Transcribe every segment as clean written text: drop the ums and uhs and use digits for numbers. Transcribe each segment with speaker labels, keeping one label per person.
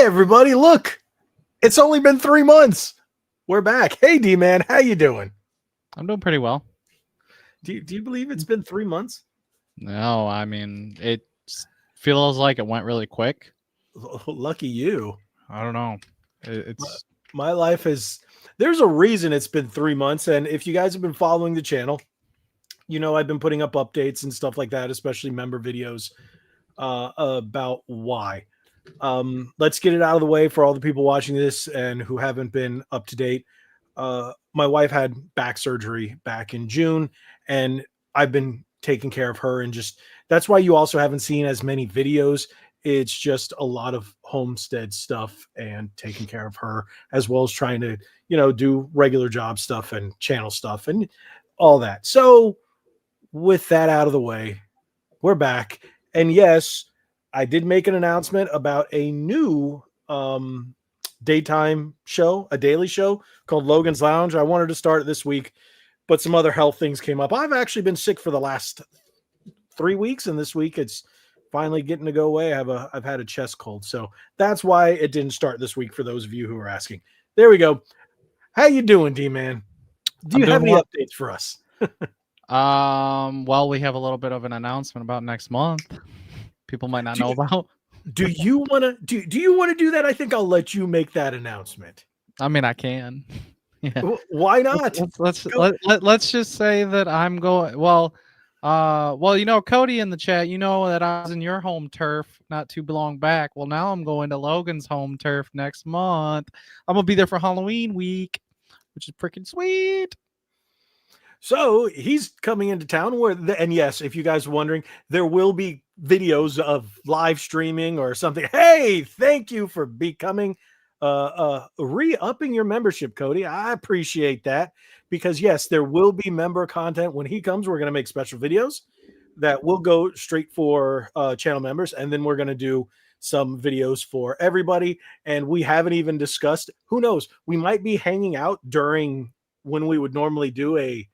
Speaker 1: Hey everybody, look, it's only been 3 months. We're back. Hey D-Man, how you doing?
Speaker 2: I'm doing pretty well.
Speaker 1: Do you believe it's been 3 months?
Speaker 2: No, I mean, it feels like it went really quick.
Speaker 1: Lucky you.
Speaker 2: I don't know. It's
Speaker 1: My life is, there's a reason it's been 3 months, and if you guys have been following the channel, you know I've been putting up updates and stuff like that, especially member videos about why. Let's get it out of the way for all the people watching this and who haven't been up to date. My wife had back surgery back in June, and I've been taking care of her, and just that's why you also haven't seen as many videos. It's just a lot of homestead stuff and taking care of her, as well as trying to, do regular job stuff and channel stuff and all that. So with that out of the way, we're back. And yes, I did make an announcement about a new daytime show, a daily show called Logan's Lounge. I wanted to start it this week, but some other health things came up. I've actually been sick for the last 3 weeks, and this week it's finally getting to go away. I've had a chest cold, so that's why it didn't start this week. For those of you who are asking, there we go. How you doing, D-Man? Do you have any updates for us?
Speaker 2: Well, we have a little bit of an announcement about next month. People might not know about.
Speaker 1: Do you want to do you want to do that? I think I'll let you make that announcement.
Speaker 2: I mean, I can.
Speaker 1: Yeah. Why not?
Speaker 2: Let's just say that I'm going. Well, Cody in the chat, that I was in your home turf not too long back. Well, now I'm going to Logan's home turf next month. I'm gonna be there for Halloween week, which is freaking sweet.
Speaker 1: So he's coming into town and yes, if you guys are wondering, there will be videos of live streaming or something. Hey, thank you for becoming re-upping your membership, Cody. I appreciate that, because yes, there will be member content when he comes. We're going to make special videos that will go straight for channel members, and then we're going to do some videos for everybody. And we haven't even discussed, who knows, we might be hanging out during when we would normally do a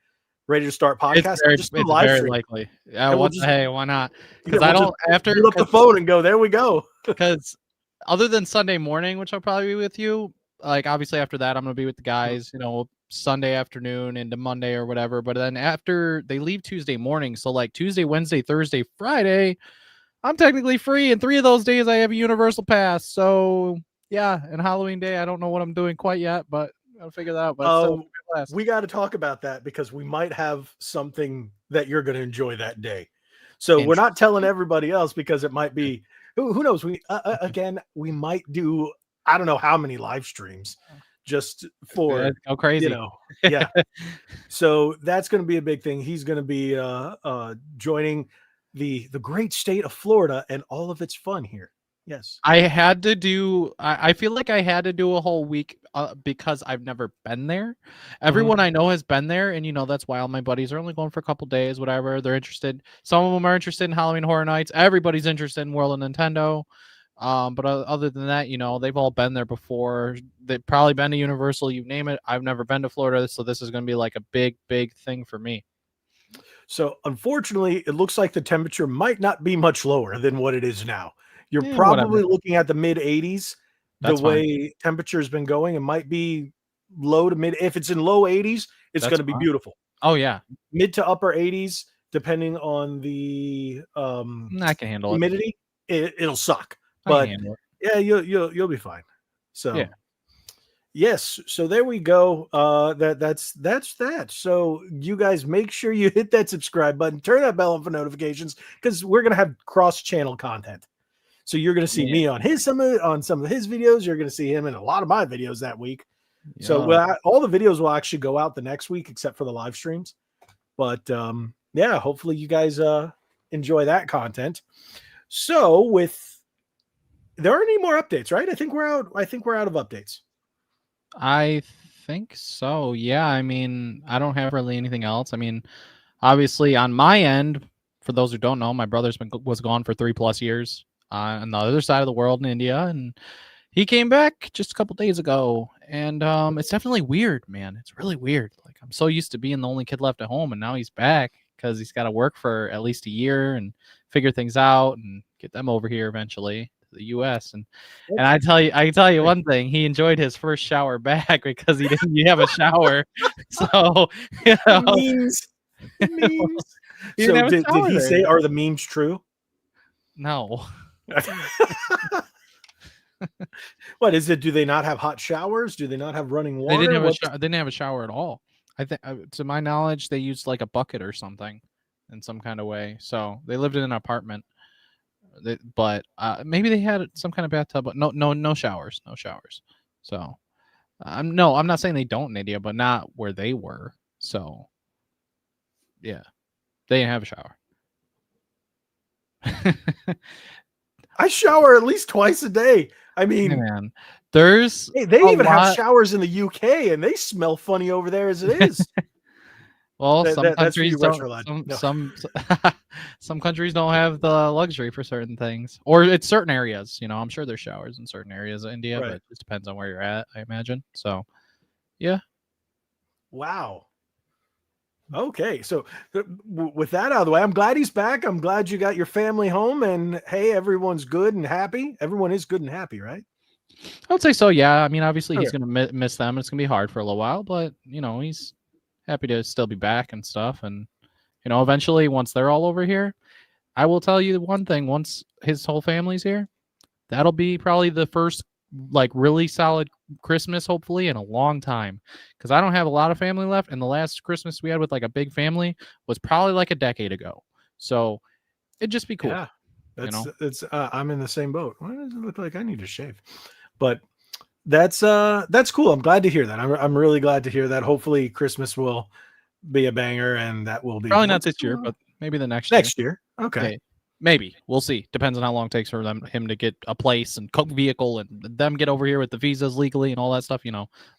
Speaker 1: Ready to Start podcast.
Speaker 2: It's very likely. Yeah, why not? Because I don't after
Speaker 1: pull up the phone and go, there we go.
Speaker 2: Because other than Sunday morning, which I'll probably be with you, like obviously after that I'm gonna be with the guys, Sunday afternoon into Monday or whatever. But then after they leave Tuesday morning, so like Tuesday, Wednesday, Thursday, Friday, I'm technically free, and 3 of those days I have a universal pass. So yeah, and Halloween day I don't know what I'm doing quite yet, but I'll figure that out. But
Speaker 1: we got to talk about that, because we might have something that you're going to enjoy that day. So we're not telling everybody else, because it might be, who knows? We again, we might do, I don't know how many live streams just for
Speaker 2: go crazy,
Speaker 1: yeah. So that's going to be a big thing. He's going to be joining the great state of Florida and all of its fun here. Yes,
Speaker 2: I had to do. I feel like I had to do a whole week because I've never been there. Everyone I know has been there, and that's why all my buddies are only going for a couple days, whatever. They're interested. Some of them are interested in Halloween Horror Nights. Everybody's interested in World of Nintendo. But other than that, they've all been there before. They've probably been to Universal, you name it. I've never been to Florida, so this is going to be like a big thing for me.
Speaker 1: So unfortunately, it looks like the temperature might not be much lower than what it is now. You're probably looking at the mid 80s. The way temperature has been going, it might be low to mid. If it's in low 80s, it's going to be beautiful.
Speaker 2: Oh yeah,
Speaker 1: mid to upper 80s, depending on the
Speaker 2: I can handle
Speaker 1: humidity. It'll suck, but yeah, you'll be fine. So yeah. Yes, so there we go. That's that. So you guys make sure you hit that subscribe button, turn that bell on for notifications, because we're gonna have cross-channel content. So you're going to see me on some of his videos. You're going to see him in a lot of my videos that week. Yeah. So all the videos will actually go out the next week, except for the live streams. But yeah, hopefully you guys enjoy that content. So there aren't any more updates, right? I think we're out of updates.
Speaker 2: I think so. Yeah. I mean, I don't have really anything else. I mean, obviously on my end, for those who don't know, my brother's was gone for 3+ years. On the other side of the world in India, and he came back just a couple days ago, and it's definitely weird, man. It's really weird. Like, I'm so used to being the only kid left at home, and now he's back because he's got to work for at least a year and figure things out and get them over here eventually. the U.S. And I can tell you one thing: he enjoyed his first shower back because he didn't have a shower. So
Speaker 1: Memes. Memes.
Speaker 2: He didn't
Speaker 1: So
Speaker 2: have a
Speaker 1: did
Speaker 2: shower
Speaker 1: he
Speaker 2: there.
Speaker 1: say, are the memes true?
Speaker 2: No.
Speaker 1: What is it? Do they not have hot showers? Do they not have running water?
Speaker 2: They didn't have a shower. They didn't have a shower at all. I think, to my knowledge, they used like a bucket or something in some kind of way. So they lived in an apartment. But maybe they had some kind of bathtub, but no showers, no showers. So I'm not saying they don't in India, but not where they were. So yeah, they didn't have a shower.
Speaker 1: I shower at least twice a day. I mean,
Speaker 2: man, there's
Speaker 1: they even have showers in the UK, and they smell funny over there as it is.
Speaker 2: Well, some countries don't. Some countries don't have the luxury for certain things, or it's certain areas. I'm sure there's showers in certain areas of India,
Speaker 1: Right.
Speaker 2: but it just depends on where you're at, I imagine. So, yeah.
Speaker 1: Wow. Okay, so with that out of the way, I'm glad he's back. I'm glad you got your family home, and hey, everyone's good and happy. Everyone is good and happy, right?
Speaker 2: I would say so. Yeah. I mean, obviously, he's gonna miss them. It's gonna be hard for a little while, but he's happy to still be back and stuff. And eventually, once they're all over here, I will tell you one thing: once his whole family's here, that'll be probably the first really solid Christmas, hopefully, in a long time, because I don't have a lot of family left, and the last Christmas we had with a big family was probably a decade ago. So it'd just be cool.
Speaker 1: Yeah, it's I'm in the same boat. Why does it look like I need to shave? But that's cool. I'm glad to hear that. I'm really glad to hear that. Hopefully Christmas will be a banger, and that will be
Speaker 2: probably not this year, but maybe the next
Speaker 1: year. Okay.
Speaker 2: Maybe. We'll see. Depends on how long it takes for him to get a place and cook vehicle and them get over here with the visas legally and all that stuff.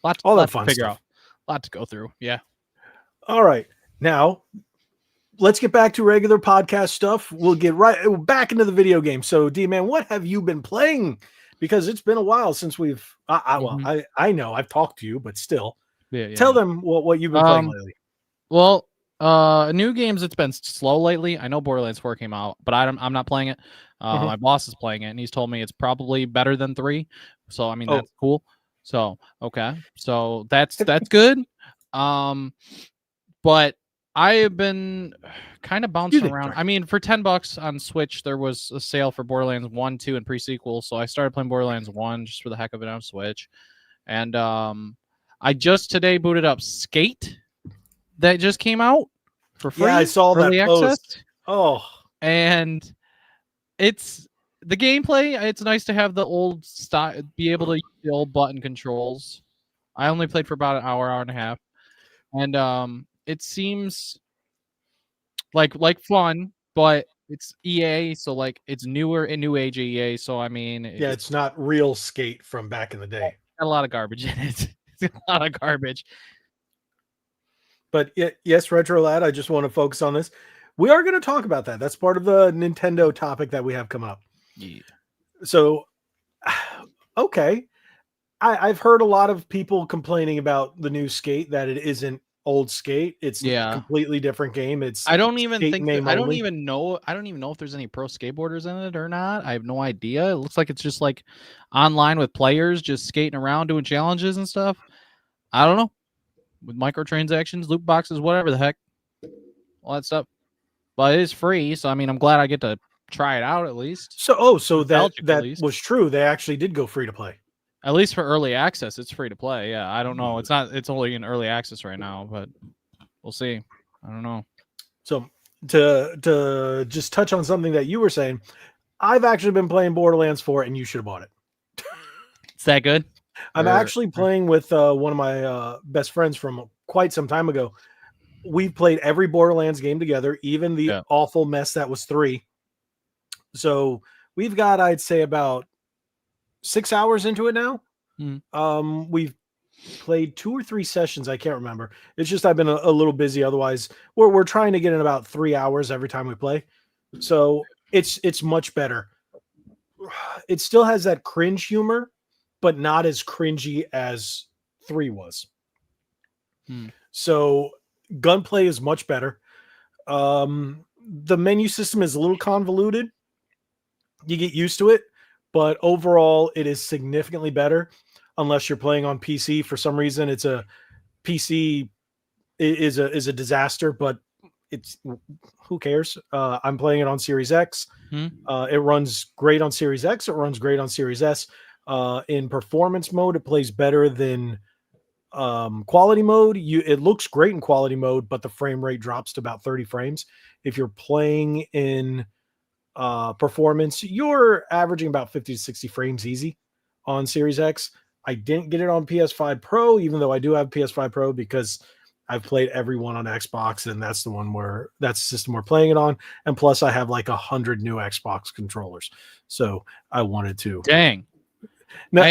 Speaker 2: Lot to figure out. A lot to go through. Yeah.
Speaker 1: All right. Now, let's get back to regular podcast stuff. We'll get right back into the video game. So, D-Man, what have you been playing? Because it's been a while since we've I know I've talked to you, but still. Tell them what you've been playing lately.
Speaker 2: Well, new games, it's been slow lately. I know Borderlands 4 came out, but I'm not playing it. My boss is playing it, and he's told me it's probably better than 3. So I mean that's cool. So okay, so that's good. But I have been kind of bouncing around. I mean, for $10 on Switch, there was a sale for Borderlands 1, 2, and pre-sequel. So I started playing Borderlands 1 just for the heck of it on Switch, and I just today booted up Skate. That just came out for free.
Speaker 1: Yeah, I saw that post. Oh,
Speaker 2: and it's the gameplay. It's nice to have the old style, be able to use the old button controls. I only played for about an hour and a half, and it seems like fun, but it's EA, so it's newer and new age EA. So I mean,
Speaker 1: it's not real Skate from back in the day.
Speaker 2: Got a lot of garbage in it. It's a lot of garbage.
Speaker 1: But yes, Retro Lad, I just want to focus on this. We are going to talk about that. That's part of the Nintendo topic that we have coming up.
Speaker 2: Yeah.
Speaker 1: So, okay. I've heard a lot of people complaining about the new Skate, that it isn't old Skate. It's a completely different game. I don't even
Speaker 2: know if there's any pro skateboarders in it or not. I have no idea. It looks like it's just online with players just skating around doing challenges and stuff. I don't know. With microtransactions, loot boxes, whatever the heck, all that stuff. But it is free, so I mean, I'm glad I get to try it out at least.
Speaker 1: So that was true. They actually did go free to play.
Speaker 2: At least for early access, it's free to play. Yeah, I don't know. It's only in early access right now, but we'll see. I don't know.
Speaker 1: So to just touch on something that you were saying, I've actually been playing Borderlands 4, and you should have bought it.
Speaker 2: Is that good?
Speaker 1: I'm actually playing with one of my best friends from quite some time ago. We've played every Borderlands game together, even the awful mess that was 3. So we've got, I'd say, about 6 hours into it now. We've played 2 or 3 sessions. I can't remember. It's just I've been a little busy. Otherwise, we're trying to get in about 3 hours every time we play. So it's much better. It still has that cringe humor, but not as cringy as 3 was. So gunplay is much better. The menu system is a little convoluted. You get used to it, but overall it is significantly better. Unless you're playing on PC, for some reason, it's a PC is a disaster. But it's who cares? I'm playing it on Series X. It runs great on Series X. It runs great on Series S. In performance mode, it plays better than quality mode. It looks great in quality mode, but the frame rate drops to about 30 frames. If you're playing in performance, you're averaging about 50 to 60 frames easy on Series X. I didn't get it on PS5 Pro, even though I do have PS5 Pro, because I've played every one on Xbox, and that's the system we're playing it on. And plus, I have like 100 new Xbox controllers, so I wanted to.
Speaker 2: Dang.
Speaker 1: No,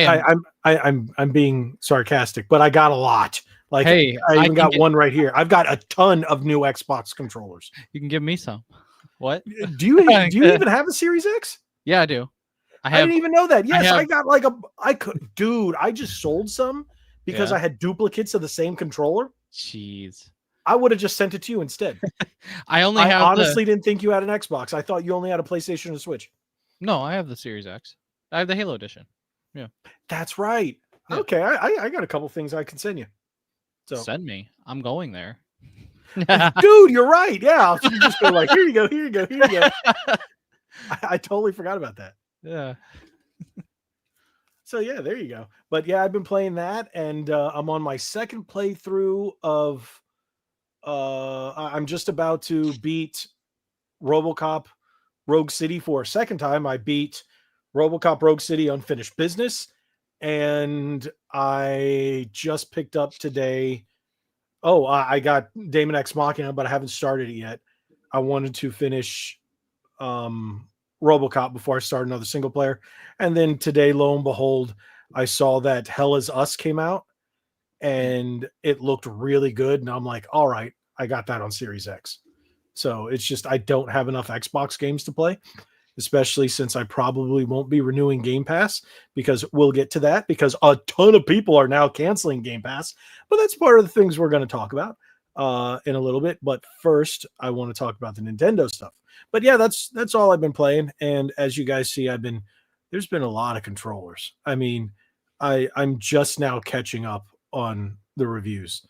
Speaker 1: I'm being sarcastic, but I got a lot. Like,
Speaker 2: hey,
Speaker 1: I even got one right here. I've got a ton of new Xbox controllers.
Speaker 2: You can give me some. What?
Speaker 1: Do you even have a Series X?
Speaker 2: Yeah, I do.
Speaker 1: I didn't even know that. Yes, I got like I just sold some because I had duplicates of the same controller.
Speaker 2: Jeez.
Speaker 1: I would have just sent it to you instead. I honestly didn't think you had an Xbox. I thought you only had a PlayStation and a Switch.
Speaker 2: No, I have the Series X. I have the Halo edition. Yeah.
Speaker 1: That's right. Yeah. Okay, I got a couple things I can send you. So
Speaker 2: send me. I'm going there.
Speaker 1: Dude, you're right. Yeah. You just go like, here you go, here you go, here you go. I totally forgot about that.
Speaker 2: Yeah.
Speaker 1: So yeah, there you go. But yeah, I've been playing that, and I'm on my second playthrough of I'm just about to beat RoboCop Rogue City for a second time. I beat RoboCop Rogue City Unfinished Business, and I just picked up today. Oh, I got Daemon X Machina, but I haven't started it yet. I wanted to finish RoboCop before I start another single player. And then today, lo and behold, I saw that Hell Is Us came out, and it looked really good. And I'm like, all right, I got that on Series X. So it's just I don't have enough Xbox games to play, especially since I probably won't be renewing Game Pass, because we'll get to that, because a ton of people are now canceling Game Pass. But that's part of the things we're going to talk about in a little bit. But first, I want to talk about the Nintendo stuff. But yeah, that's all I've been playing. And as you guys see, there's been a lot of controllers. I mean, I'm just now catching up on the reviews.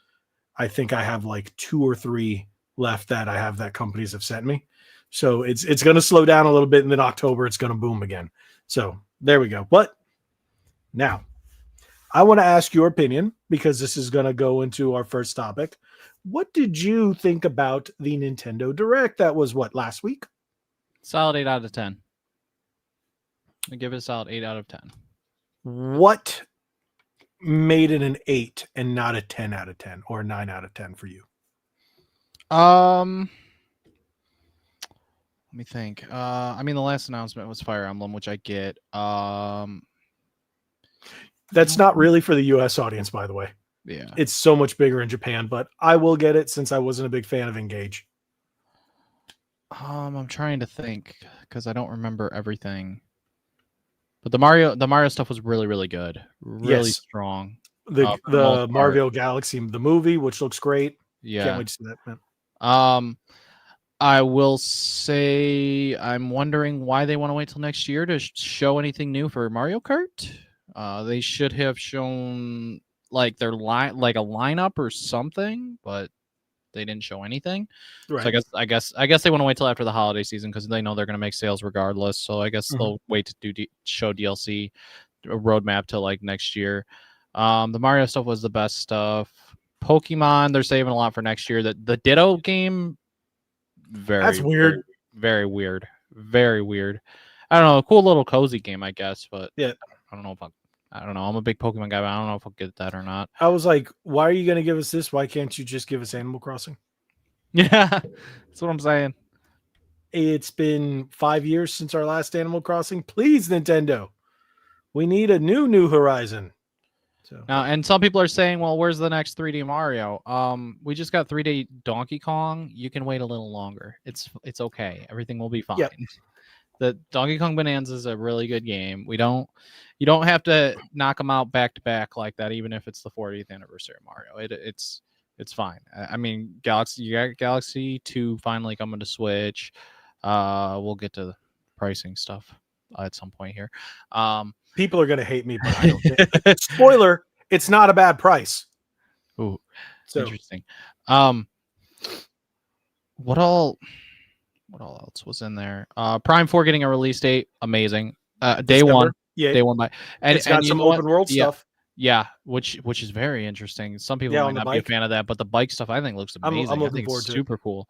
Speaker 1: I think I have like 2 or 3 left that I have that companies have sent me. So it's going to slow down a little bit, and then October it's going to boom again. So there we go. But now I want to ask your opinion, because this is going to go into our first topic. What did you think about the Nintendo Direct that was last week?
Speaker 2: Solid 8 out of 10. I give it a solid 8 out of 10.
Speaker 1: What made it an 8 and not a 10 out of 10 or a 9 out of 10 for you?
Speaker 2: Let me think. I mean, the last announcement was Fire Emblem, which I get.
Speaker 1: That's not really for the US audience, by the way.
Speaker 2: Yeah.
Speaker 1: It's so much bigger in Japan, but I will get it since I wasn't a big fan of Engage.
Speaker 2: I'm trying to think because I don't remember everything. But the Mario stuff was really, really good. Really strong.
Speaker 1: The Mario Galaxy, the movie, which looks great.
Speaker 2: Yeah.
Speaker 1: Can't wait to see that, man.
Speaker 2: I will say I'm wondering why they want to wait till next year to show anything new for Mario Kart. They should have shown like their like a lineup or something, but they didn't show anything. Right. So I guess they want to wait till after the holiday season because they know they're going to make sales regardless. So I guess they'll wait to show DLC, a roadmap till like next year. The Mario stuff was the best stuff. Pokemon, they're saving a lot for next year. The Ditto game,
Speaker 1: that's weird.
Speaker 2: Very weird. Very weird. I don't know, a cool little cozy game, I guess, but
Speaker 1: yeah,
Speaker 2: I don't know. I'm a big Pokemon guy, but I don't know if I'll get that or not.
Speaker 1: I was like, why are you going to give us this? Why can't you just give us Animal Crossing?
Speaker 2: Yeah, that's what I'm saying.
Speaker 1: It's been 5 years since our last Animal Crossing. Please, Nintendo, we need a new Horizon. So
Speaker 2: now, and some people are saying, well, where's the next 3D Mario? We just got 3D Donkey Kong. You can wait a little longer. It's okay. Everything will be fine. Yep. The Donkey Kong Bonanza is a really good game. You don't have to knock them out back to back like that, even if it's the 40th anniversary of Mario. It's fine. I mean, you got Galaxy 2 finally coming to Switch. We'll get to the pricing stuff. at some point here.
Speaker 1: People are going to hate me, but I don't think. Spoiler, it's not a bad price.
Speaker 2: Ooh,
Speaker 1: So
Speaker 2: interesting. What all else was in there? Prime 4 getting a release date, amazing. Day
Speaker 1: December,
Speaker 2: one,
Speaker 1: yeah,
Speaker 2: day one by, and
Speaker 1: it's got
Speaker 2: you
Speaker 1: some
Speaker 2: know
Speaker 1: open
Speaker 2: what?
Speaker 1: world
Speaker 2: Yeah,
Speaker 1: stuff.
Speaker 2: yeah, which is very interesting. Some people
Speaker 1: Yeah,
Speaker 2: might
Speaker 1: on the
Speaker 2: not be a
Speaker 1: bike.
Speaker 2: fan of that, but the bike stuff I think looks amazing.
Speaker 1: I'm
Speaker 2: I
Speaker 1: looking
Speaker 2: think
Speaker 1: forward
Speaker 2: it's
Speaker 1: to it.
Speaker 2: super cool.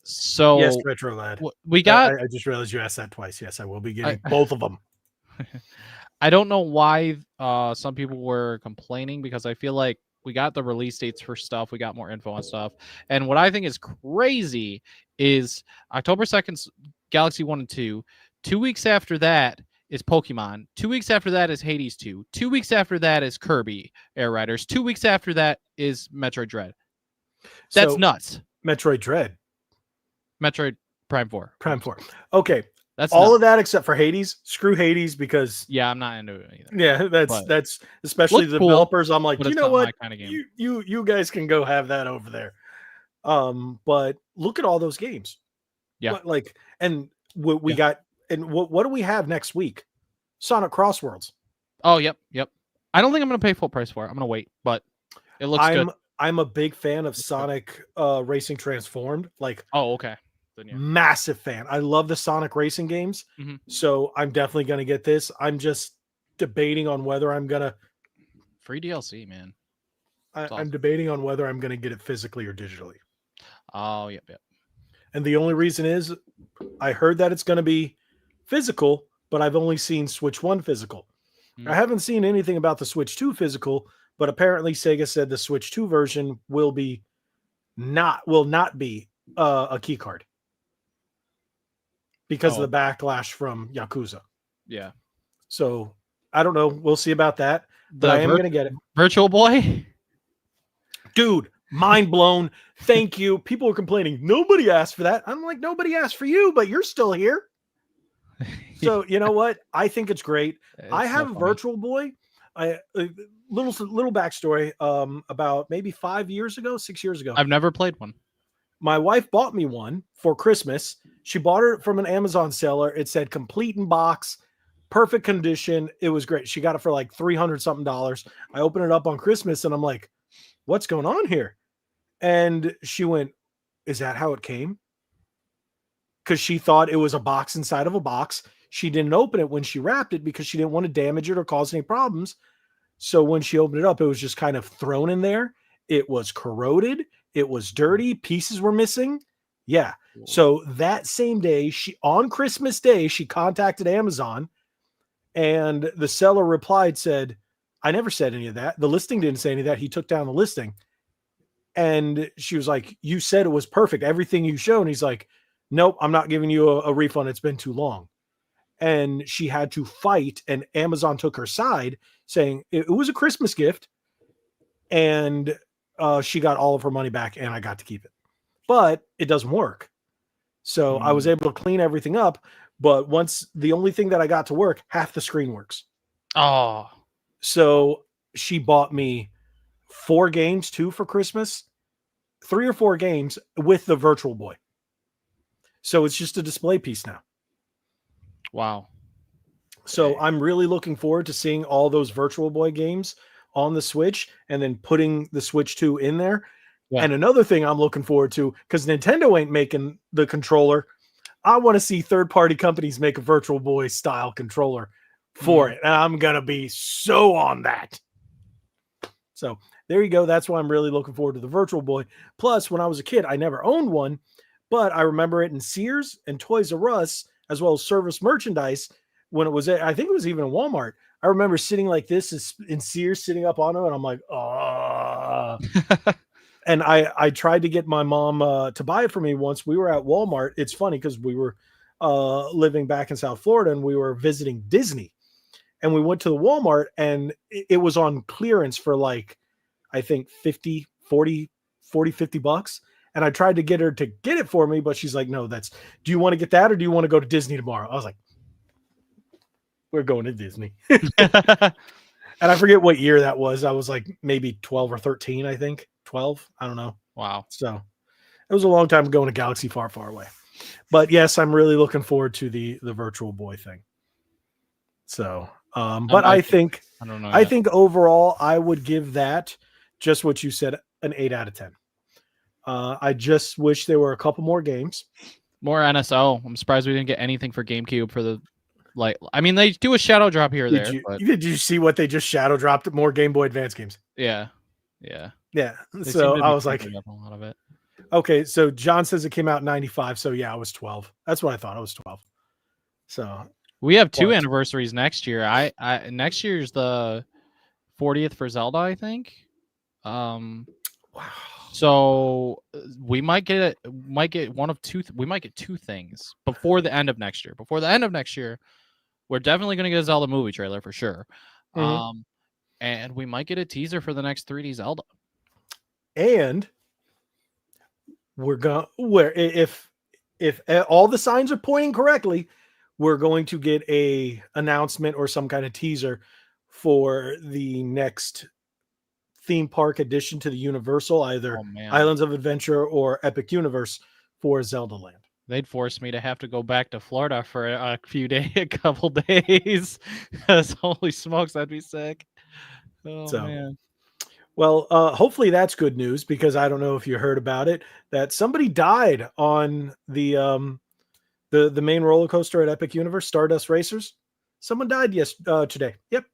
Speaker 2: So
Speaker 1: Yes, Retro Lad.
Speaker 2: we got.
Speaker 1: I just realized you asked that twice. Yes, I will be getting both of them.
Speaker 2: I don't know why some people were complaining, because I feel like we got the release dates for stuff. We got more info on stuff. And what I think is crazy is October 2nd, Galaxy 1 and 2. 2 weeks after that is Pokemon. 2 weeks after that is Hades 2. 2 weeks after that is Kirby Air Riders. 2 weeks after that is Metroid Dread. That's
Speaker 1: So,
Speaker 2: nuts.
Speaker 1: Metroid Dread.
Speaker 2: Metroid Prime 4.
Speaker 1: Prime 4. Okay.
Speaker 2: That's
Speaker 1: all
Speaker 2: nuts.
Speaker 1: of that except for Hades. Screw Hades because
Speaker 2: yeah, I'm not into it either.
Speaker 1: Yeah, that's especially the developers. I'm like, you know what?
Speaker 2: Kind of
Speaker 1: you guys can go have that over there. But look at all those games.
Speaker 2: Yeah.
Speaker 1: Like, and what we got, and what do we have next week? Sonic Crossworlds.
Speaker 2: Oh, yep. I don't think I'm gonna pay full price for it. I'm gonna wait, but it looks good.
Speaker 1: I'm a big fan of Sonic Racing Transformed. Like,
Speaker 2: oh, okay.
Speaker 1: Then, massive fan. I love the Sonic racing games.
Speaker 2: Mm-hmm.
Speaker 1: So I'm definitely gonna get this. I'm just debating on whether I'm gonna
Speaker 2: free DLC, man.
Speaker 1: I'm debating on whether I'm gonna get it physically or digitally.
Speaker 2: Oh, yep.
Speaker 1: And the only reason is I heard that it's gonna be physical, but I've only seen Switch 1 physical. Mm-hmm. I haven't seen anything about the Switch 2 physical, but apparently Sega said the Switch 2 version will not be a key card because of the backlash from Yakuza.
Speaker 2: Yeah.
Speaker 1: So I don't know. We'll see about that. But I am going to get it.
Speaker 2: Virtual Boy?
Speaker 1: Dude, mind blown. Thank you. People were complaining. Nobody asked for that. I'm like, nobody asked for you, but you're still here. So you know what? I think it's great. I have a Virtual Boy. Little backstory. About maybe 6 years ago.
Speaker 2: I've never played one.
Speaker 1: My wife bought me one for Christmas. She bought it from an Amazon seller. It said complete in box, perfect condition. It was great. She got it for like $300 something. I opened it up on Christmas and I'm like, what's going on here? And she went, is that how it came? Because she thought it was a box inside of a box. She didn't open it when she wrapped it because she didn't want to damage it or cause any problems. So when she opened it up, it was just kind of thrown in there. It was corroded. It was dirty. Pieces were missing. Yeah. So that same day, on Christmas Day, she contacted Amazon and the seller replied, said, I never said any of that. The listing didn't say any of that. He took down the listing. And she was like, you said it was perfect. Everything you showed. And he's like, nope, I'm not giving you a refund. It's been too long. And she had to fight. And Amazon took her side saying it was a Christmas gift. And she got all of her money back and I got to keep it. But it doesn't work. So I was able to clean everything up. But the only thing that I got to work, half the screen works.
Speaker 2: Oh.
Speaker 1: So she bought me 4 games too for Christmas, 3 or 4 games with the Virtual Boy. So it's just a display piece now.
Speaker 2: Wow.
Speaker 1: So I'm really looking forward to seeing all those Virtual Boy games on the Switch and then putting the Switch 2 in there. Yeah. And another thing I'm looking forward to, because Nintendo ain't making the controller, I want to see third-party companies make a Virtual Boy style controller for it. And I'm going to be so on that. So there you go. That's why I'm really looking forward to the Virtual Boy. Plus, when I was a kid, I never owned one, but I remember it in Sears and Toys R Us, as well as service merchandise when it was, I think it was even in Walmart. I remember sitting like this in Sears, sitting up on it, and I'm like, oh. And I tried to get my mom to buy it for me once. We were at Walmart. It's funny because we were living back in South Florida and we were visiting Disney. And we went to the Walmart and it was on clearance for like, I think 50 bucks. And I tried to get her to get it for me, but she's like, no, do you want to get that or do you want to go to Disney tomorrow? I was like, we're going to Disney. And I forget what year that was. I was like maybe 12 or 13, I think. 12. I don't know.
Speaker 2: Wow.
Speaker 1: So it was a long time ago in a galaxy far, far away. But yes, I'm really looking forward to the Virtual Boy thing. So, but I think
Speaker 2: I don't know.
Speaker 1: I think overall I would give that just what you said an 8 out of 10. I just wish there were a couple more games.
Speaker 2: More NSO. I'm surprised we didn't get anything for GameCube for the I mean, they do a shadow drop here or there.
Speaker 1: Did you see what they just shadow dropped? More Game Boy Advance games.
Speaker 2: Yeah.
Speaker 1: So I was like,
Speaker 2: a lot of it.
Speaker 1: Okay, so John says it came out in 95. So yeah, I was 12. That's what I thought. I was 12. So
Speaker 2: we have 2 anniversaries next year. I next year's the 40th for Zelda, I think. Wow. So we might get one of two. We might get 2 things before the end of next year. Before the end of next year, we're definitely going to get a Zelda movie trailer for sure. Mm-hmm. And we might get a teaser for the next 3D Zelda.
Speaker 1: And we're going if all the signs are pointing correctly, we're going to get a announcement or some kind of teaser for the next theme park addition to the Universal, either Islands of Adventure or Epic Universe for Zelda Land.
Speaker 2: They'd force me to have to go back to Florida for a couple days. Holy smokes, that'd be sick. Oh man.
Speaker 1: Well, hopefully that's good news, because I don't know if you heard about it, that somebody died on the main roller coaster at Epic Universe, Stardust Racers. Someone died today. Yep.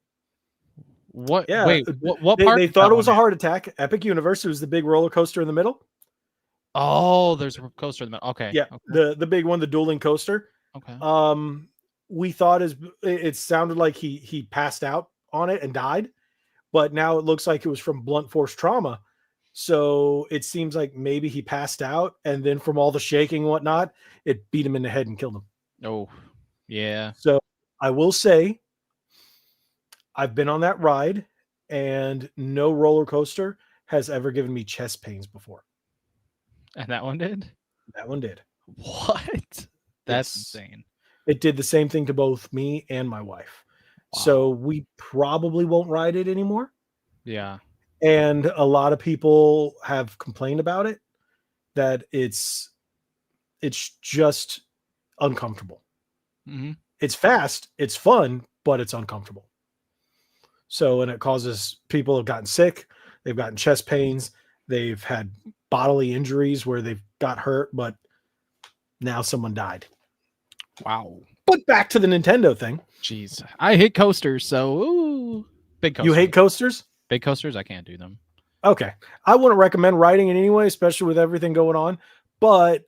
Speaker 2: What?
Speaker 1: Yeah.
Speaker 2: Wait, what part?
Speaker 1: They thought it was a heart attack. Epic Universe, it was the big roller coaster in the middle.
Speaker 2: Oh, there's a coaster in the middle. Okay.
Speaker 1: Yeah. Okay. The big one, the dueling coaster.
Speaker 2: Okay.
Speaker 1: We thought it sounded like he passed out on it and died, but now it looks like it was from blunt force trauma. So it seems like maybe he passed out, and then from all the shaking and whatnot, it beat him in the head and killed him.
Speaker 2: Oh, yeah.
Speaker 1: So I will say, I've been on that ride, and no roller coaster has ever given me chest pains before.
Speaker 2: And that one did?
Speaker 1: That one did.
Speaker 2: What? That's insane.
Speaker 1: It did the same thing to both me and my wife. Wow. So we probably won't ride it anymore.
Speaker 2: Yeah.
Speaker 1: And a lot of people have complained about it, that it's just uncomfortable.
Speaker 2: Mm-hmm.
Speaker 1: It's fast, it's fun, but it's uncomfortable. So, and it causes people have gotten sick, they've gotten chest pains, they've had bodily injuries where they've got hurt, but now someone died.
Speaker 2: Wow.
Speaker 1: But back to the Nintendo thing.
Speaker 2: Jeez. I hate coasters, so big coasters.
Speaker 1: You hate coasters?
Speaker 2: Big coasters, I can't do them.
Speaker 1: Okay. I wouldn't recommend riding it anyway, especially with everything going on. But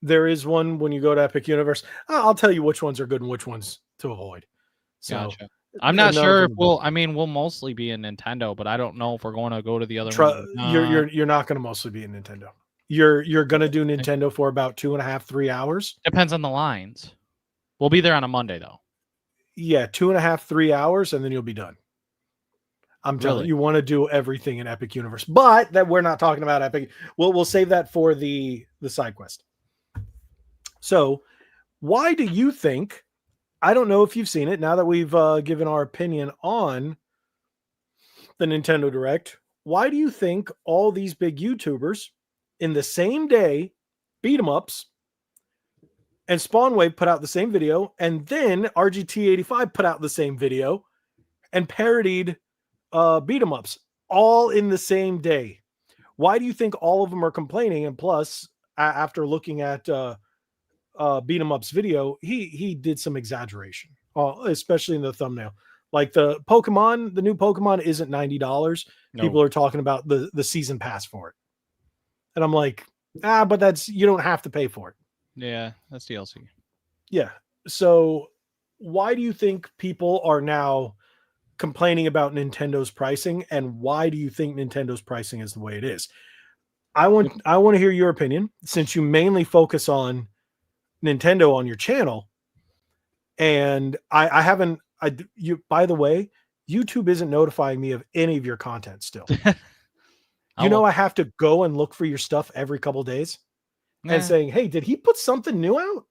Speaker 1: there is one when you go to Epic Universe. I'll tell you which ones are good and which ones to avoid. So
Speaker 2: gotcha. I'm not sure if we'll mostly be in Nintendo, but I don't know if we're going to go to the other ones.
Speaker 1: You're not going to mostly be in Nintendo. You're going to do Nintendo for about 2.5-3 hours.
Speaker 2: Depends on the lines. We'll be there on a Monday though.
Speaker 1: Yeah, 2.5-3 hours, and then you'll be done. I'm telling you, want to do everything in Epic Universe, but that we're not talking about Epic. We'll save that for the side quest. So, why do you think? I don't know if you've seen it. Now that we've given our opinion on the Nintendo Direct, why do you think all these big YouTubers in the same day beat 'em ups, and Spawnwave put out the same video, and then RGT85 put out the same video and parodied beat 'em ups all in the same day? Why do you think all of them are complaining? And plus, after looking at beat 'em up's video, he did some exaggeration, especially in the thumbnail. Like the new Pokemon isn't $90. No. People are talking about the season pass for it, and I'm like, but you don't have to pay for it.
Speaker 2: Yeah, that's DLC.
Speaker 1: Yeah. So why do you think people are now complaining about Nintendo's pricing, and why do you think Nintendo's pricing is the way it is? I want to hear your opinion, since you mainly focus on Nintendo on your channel. And by the way, YouTube isn't notifying me of any of your content still. I have to go and look for your stuff every couple of days and saying, hey, did he put something new out?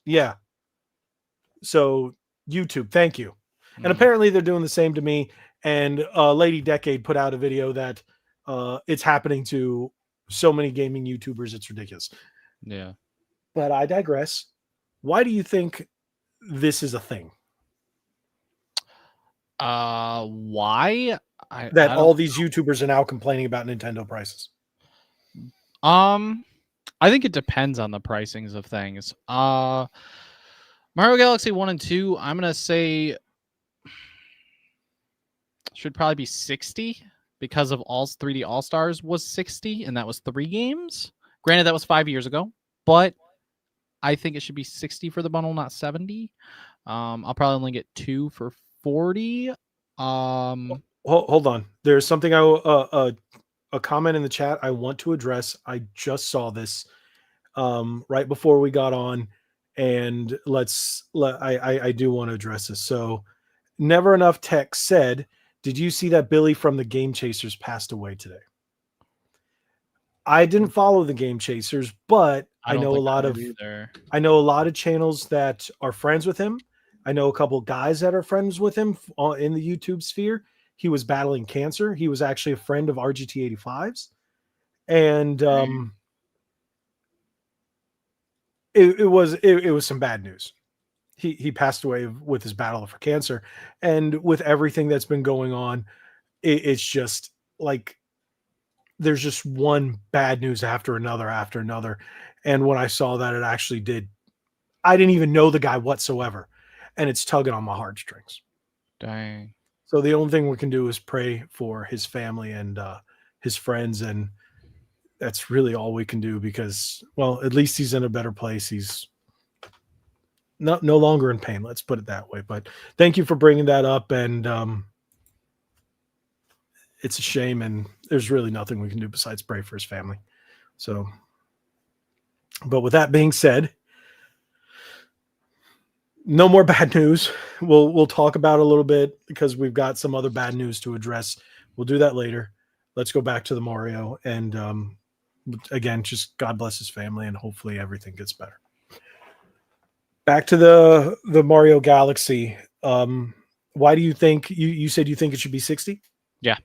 Speaker 1: Yeah. So YouTube, thank you. And apparently they're doing the same to me. And Lady Decade put out a video that it's happening to so many gaming YouTubers. It's ridiculous.
Speaker 2: Yeah.
Speaker 1: But I digress. Why do you think this is a thing?
Speaker 2: Why?
Speaker 1: That
Speaker 2: I don't.
Speaker 1: all these YouTubers are now complaining about Nintendo prices.
Speaker 2: I think it depends on the pricings of things. Mario Galaxy 1 and 2, I'm gonna say should probably be 60 because of all 3D All Stars was 60, and that was 3 games. Granted, that was 5 years ago, but I think it should be 60 for the bundle, not 70. I'll probably only get 2 for 40.
Speaker 1: Hold on. There's something a comment in the chat I want to address. I just saw this right before we got on, and I do want to address this. So, Never Enough Tech said, "Did you see that Billy from the Game Chasers passed away today?" I didn't follow the Game Chasers, but I
Speaker 2: don't
Speaker 1: know a
Speaker 2: think
Speaker 1: lot
Speaker 2: I
Speaker 1: of
Speaker 2: did either.
Speaker 1: I know a lot of channels that are friends with him. I know a couple guys that are friends with him in the YouTube sphere. He was battling cancer. He was actually a friend of RGT 85's, and it was some bad news. He passed away with his battle for cancer, and with everything that's been going on, it's just like there's just one bad news after another. And when I saw that, it actually did. I didn't even know the guy whatsoever, and it's tugging on my heartstrings.
Speaker 2: Dang.
Speaker 1: So the only thing we can do is pray for his family and his friends, and that's really all we can do because, well, at least he's in a better place. He's no longer in pain. Let's put it that way. But thank you for bringing that up, and it's a shame, and there's really nothing we can do besides pray for his family. So, but with that being said, no more bad news. We'll talk about it a little bit because we've got some other bad news to address. We'll do that later. Let's go back to the Mario, and again, just God bless his family, and hopefully everything gets better. Back to the Mario Galaxy. Why do you think you said you think it should be 60?
Speaker 2: Yeah.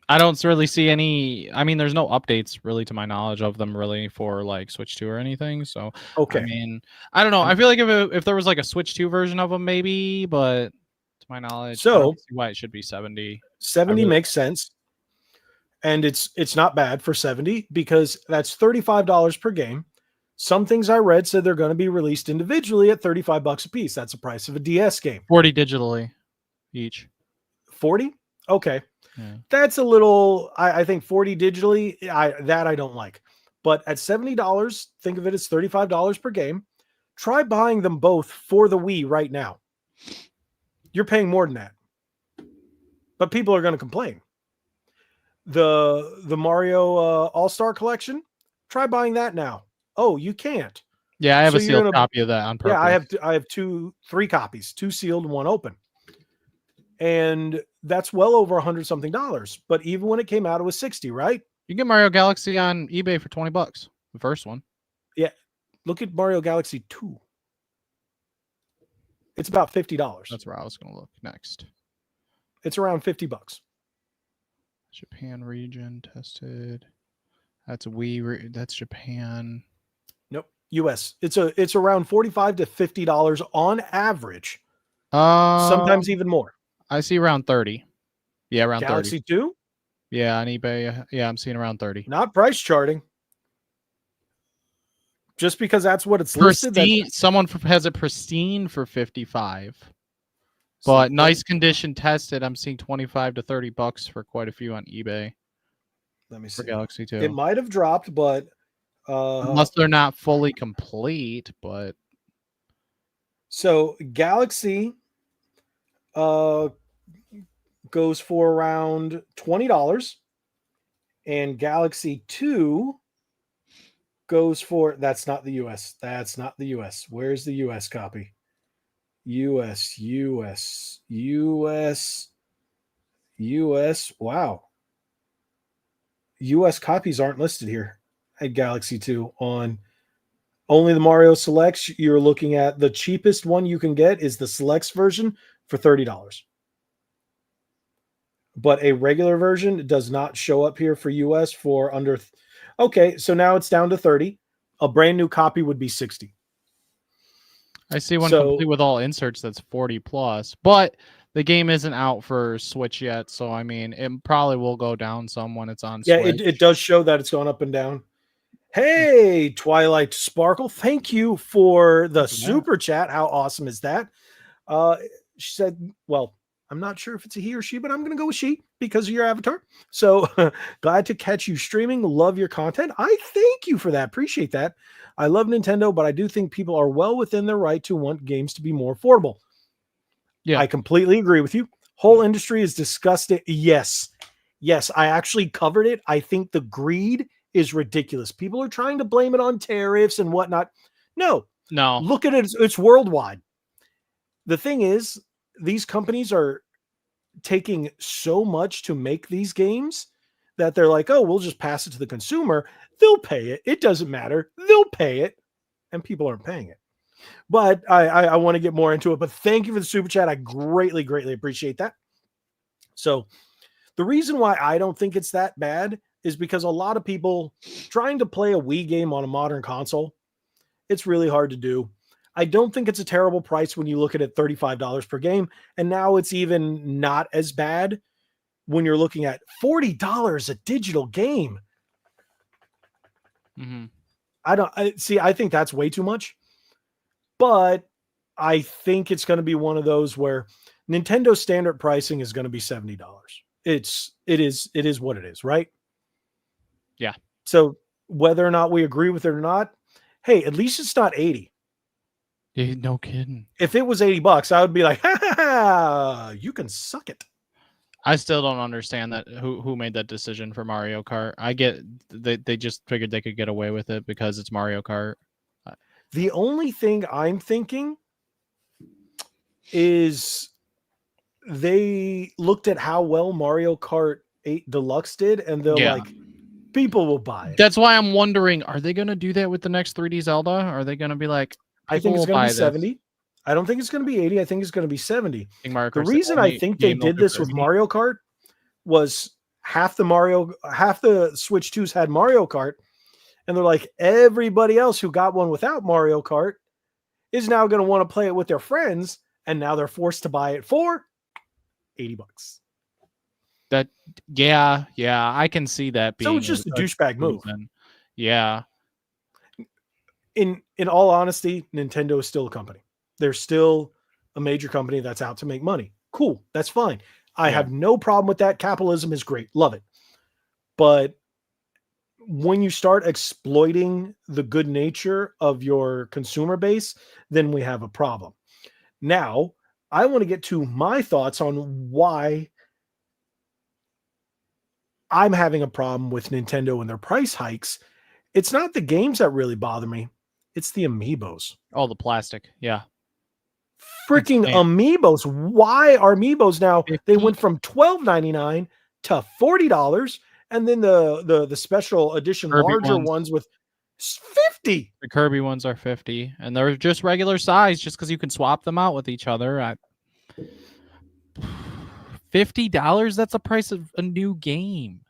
Speaker 2: I don't really see any. I mean, there's no updates really to my knowledge of them really for like Switch 2 or anything. So,
Speaker 1: Okay.
Speaker 2: I mean, I don't know. I feel like if there was like a Switch 2 version of them, maybe, but to my knowledge, I don't see why it should be 70.
Speaker 1: 70 makes sense. And it's not bad for 70 because that's $35 per game. Some things I read said they're going to be released individually at $35 a piece. That's the price of a DS game.
Speaker 2: 40 digitally each.
Speaker 1: 40? Okay.
Speaker 2: Yeah.
Speaker 1: That's a little, I think 40 digitally, I don't like. But at $70, think of it as $35 per game. Try buying them both for the Wii right now. You're paying more than that. But people are going to complain. The Mario All-Star Collection, try buying that now. Oh, you can't.
Speaker 2: Yeah, I have a sealed copy of that on purpose.
Speaker 1: Yeah, I have 3 copies, 2 sealed, 1 open. And that's well over $100-something. But even when it came out, it was 60, right?
Speaker 2: You can get Mario Galaxy on eBay for $20. The first one.
Speaker 1: Yeah. Look at Mario Galaxy 2. It's about $50.
Speaker 2: That's where I was going to look next.
Speaker 1: It's around $50.
Speaker 2: Japan region tested. That's Wii. That's Japan.
Speaker 1: Nope. US. It's around $45 to $50 on average. Sometimes even more.
Speaker 2: I see around 30. Yeah, around
Speaker 1: Galaxy
Speaker 2: 30.
Speaker 1: 2?
Speaker 2: Yeah, on eBay. Yeah, I'm seeing around 30.
Speaker 1: Not price charting. Just because that's what it's listed.
Speaker 2: Someone has it pristine for 55. But nice condition tested, I'm seeing $25 to $30 for quite a few on eBay.
Speaker 1: Let me see.
Speaker 2: For Galaxy 2.
Speaker 1: It might have dropped, but
Speaker 2: unless they're not fully complete, but
Speaker 1: so Galaxy goes for around $20, and Galaxy 2 goes for, that's not the US. That's not the US. Where's the US copy? US. Wow. US copies aren't listed here at Galaxy 2 on only the Mario Selects. You're looking at the cheapest one you can get is the Selects version for $30. But a regular version does not show up here for US for under. Okay, so now it's down to 30. A brand new copy would be 60.
Speaker 2: I see one
Speaker 1: So-
Speaker 2: complete with all inserts that's 40 plus, but the game isn't out for Switch yet, so I mean, it probably will go down some when it's on
Speaker 1: Yeah,
Speaker 2: Switch.
Speaker 1: it does show that it's gone up and down. Hey, Twilight Sparkle, thank you for the super chat. How awesome is that? She said, well, I'm not sure if it's a he or she, but I'm going to go with she because of your avatar. So glad to catch you streaming. Love your content. I thank you for that. Appreciate that. I love Nintendo, but I do think people are well within their right to want games to be more affordable.
Speaker 2: Yeah.
Speaker 1: I completely agree with you. Whole industry is disgusting. Yes. Yes, I actually covered it. I think the greed is ridiculous. People are trying to blame it on tariffs and whatnot. No. Look at it. It's worldwide. The thing is, these companies are taking so much to make these games that they're like, oh, we'll just pass it to the consumer. They'll pay it. It doesn't matter. They'll pay it. And people aren't paying it. But I want to get more into it. But thank you for the super chat. I greatly, greatly appreciate that. So the reason why I don't think it's that bad is because a lot of people trying to play a Wii game on a modern console, it's really hard to do. I don't think it's a terrible price when you look at it, $35 per game. And now it's even not as bad when you're looking at $40 a digital game.
Speaker 2: Mm-hmm.
Speaker 1: I think that's way too much. But I think it's going to be one of those where Nintendo standard pricing is going to be $70. It is what it is, right?
Speaker 2: Yeah.
Speaker 1: So whether or not we agree with it or not, hey, at least it's not 80.
Speaker 2: Yeah, no kidding.
Speaker 1: If it was $80, I would be like, ha, you can suck it.
Speaker 2: I still don't understand that who made that decision for Mario Kart. I get they just figured they could get away with it because it's Mario Kart.
Speaker 1: The only thing I'm thinking is they looked at how well Mario Kart 8 Deluxe did, and they're like, people will buy it.
Speaker 2: That's why I'm wondering, are they going to do that with the next 3D Zelda? Are they going to be like,
Speaker 1: I think it's going to be 70. I don't think it's going to be 80. I think it's going to be 70. The reason I think they did this with Mario Kart was half the Switch 2s had Mario Kart, and they're like, everybody else who got one without Mario Kart is now going to want to play it with their friends, and now they're forced to buy it for $80.
Speaker 2: Yeah, I can see that being.
Speaker 1: So it's just a douchebag move.
Speaker 2: Yeah.
Speaker 1: In all honesty, Nintendo is still a company. They're still a major company that's out to make money. Cool. That's fine. I have no problem with that. Capitalism is great. Love it. But when you start exploiting the good nature of your consumer base, then we have a problem. Now, I want to get to my thoughts on why I'm having a problem with Nintendo and their price hikes. It's not the games that really bother me. It's the amiibos.
Speaker 2: Oh, the plastic. Yeah.
Speaker 1: Freaking amiibos. Why are amiibos now?
Speaker 2: 50.
Speaker 1: They went from $12.99 to $40, and then the special edition
Speaker 2: Kirby
Speaker 1: larger ones with 50.
Speaker 2: The Kirby ones are 50, and they're just regular size just because you can swap them out with each other. $50, that's the price of a new game.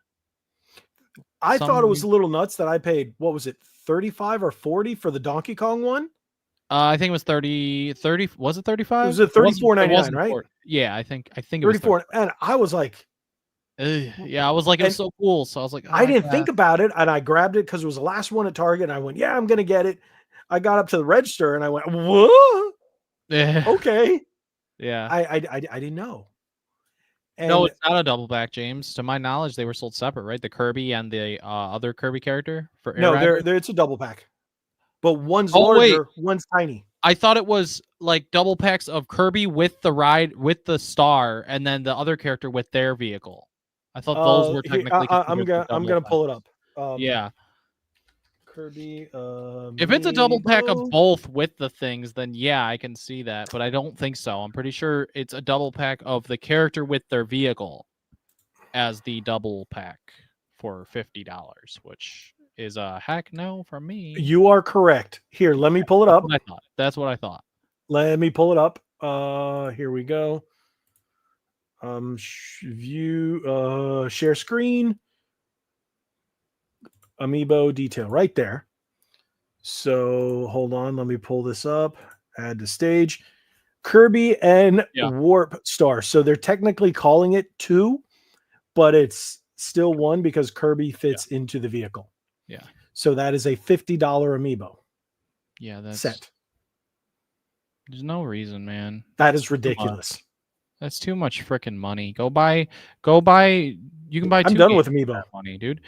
Speaker 1: I thought it was a little nuts that I paid, what was it, 35 or 40 for the Donkey Kong one?
Speaker 2: I think it was 30, was it 35?
Speaker 1: It was a $34.99, right?
Speaker 2: Yeah, I think it
Speaker 1: 34,
Speaker 2: was 30.
Speaker 1: and I was like,
Speaker 2: yeah, I was like, it was so cool. So I was like,
Speaker 1: I didn't think about it, and I grabbed it because it was the last one at Target, and I went, yeah, I'm gonna get it. I got up to the register and I went, whoa, okay.
Speaker 2: Yeah.
Speaker 1: I didn't know.
Speaker 2: And no, it's not a double back, James. To my knowledge, they were sold separate, right? The Kirby and the other Kirby character for
Speaker 1: no, it's a double pack, but one's larger, one's tiny.
Speaker 2: I thought it was like double packs of Kirby with the ride with the star, and then the other character with their vehicle. I thought those were technically.
Speaker 1: I'm gonna pull it up.
Speaker 2: Yeah.
Speaker 1: Kirby.
Speaker 2: If it's a double pack of both with the things, then yeah, I can see that. But I don't think so. I'm pretty sure it's a double pack of the character with their vehicle as the double pack for $50, which is a heck no from me.
Speaker 1: You are correct. Here, let me pull it up.
Speaker 2: That's what I thought.
Speaker 1: Let me pull it up. Here we go. View, share screen. Amiibo detail right there. So hold on, let me pull this up. Add to stage. Kirby and
Speaker 2: Yeah.
Speaker 1: Warp Star. So they're technically calling it 2, but it's still 1 because Kirby fits into the vehicle.
Speaker 2: Yeah.
Speaker 1: So that is a $50 amiibo
Speaker 2: Yeah, that's
Speaker 1: set.
Speaker 2: There's no reason, man.
Speaker 1: That is ridiculous.
Speaker 2: That's too much freaking money. Go buy. You can buy 2
Speaker 1: I'm done
Speaker 2: games
Speaker 1: with
Speaker 2: for
Speaker 1: amiibo.
Speaker 2: that money, dude.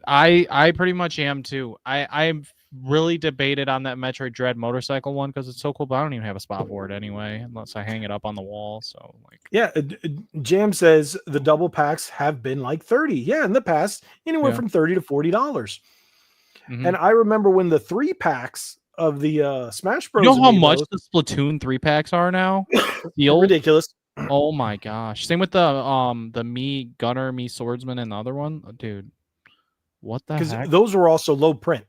Speaker 2: I pretty much am too. I've really debated on that Metroid Dread motorcycle one because it's so cool, but I don't even have a spot for it anyway, unless I hang it up on the wall. So like,
Speaker 1: Yeah, Jam says the double packs have been like 30. Yeah, in the past, anywhere from $30 to $40.
Speaker 2: Mhm.
Speaker 1: And I remember when the 3 packs of the Smash Bros.
Speaker 2: You know how
Speaker 1: amiibos,
Speaker 2: much the Splatoon 3 packs are now?
Speaker 1: ridiculous.
Speaker 2: Oh my gosh. Same with the me gunner, me swordsman, and the other one, dude. What the
Speaker 1: Because
Speaker 2: heck?
Speaker 1: those were also low print.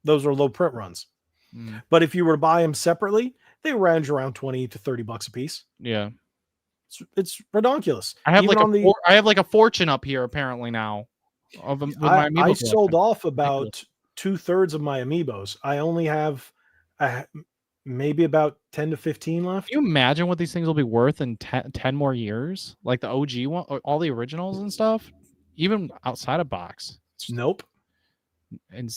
Speaker 1: Those were low print runs.
Speaker 2: Mm,
Speaker 1: But if you were to buy them separately, they range around 20 to $30 a piece.
Speaker 2: yeah.
Speaker 1: It's ridiculous.
Speaker 2: I have
Speaker 1: Even on the
Speaker 2: I have like a fortune up here apparently now with my amiibo
Speaker 1: I
Speaker 2: collection.
Speaker 1: sold off
Speaker 2: Ridiculous.
Speaker 1: about 2/3 of my amiibos. I only have maybe about 10 to 15 left.
Speaker 2: Can you imagine what these things will be worth in 10 more years? Like the OG one, all the originals and stuff, even outside of box.
Speaker 1: Nope.
Speaker 2: And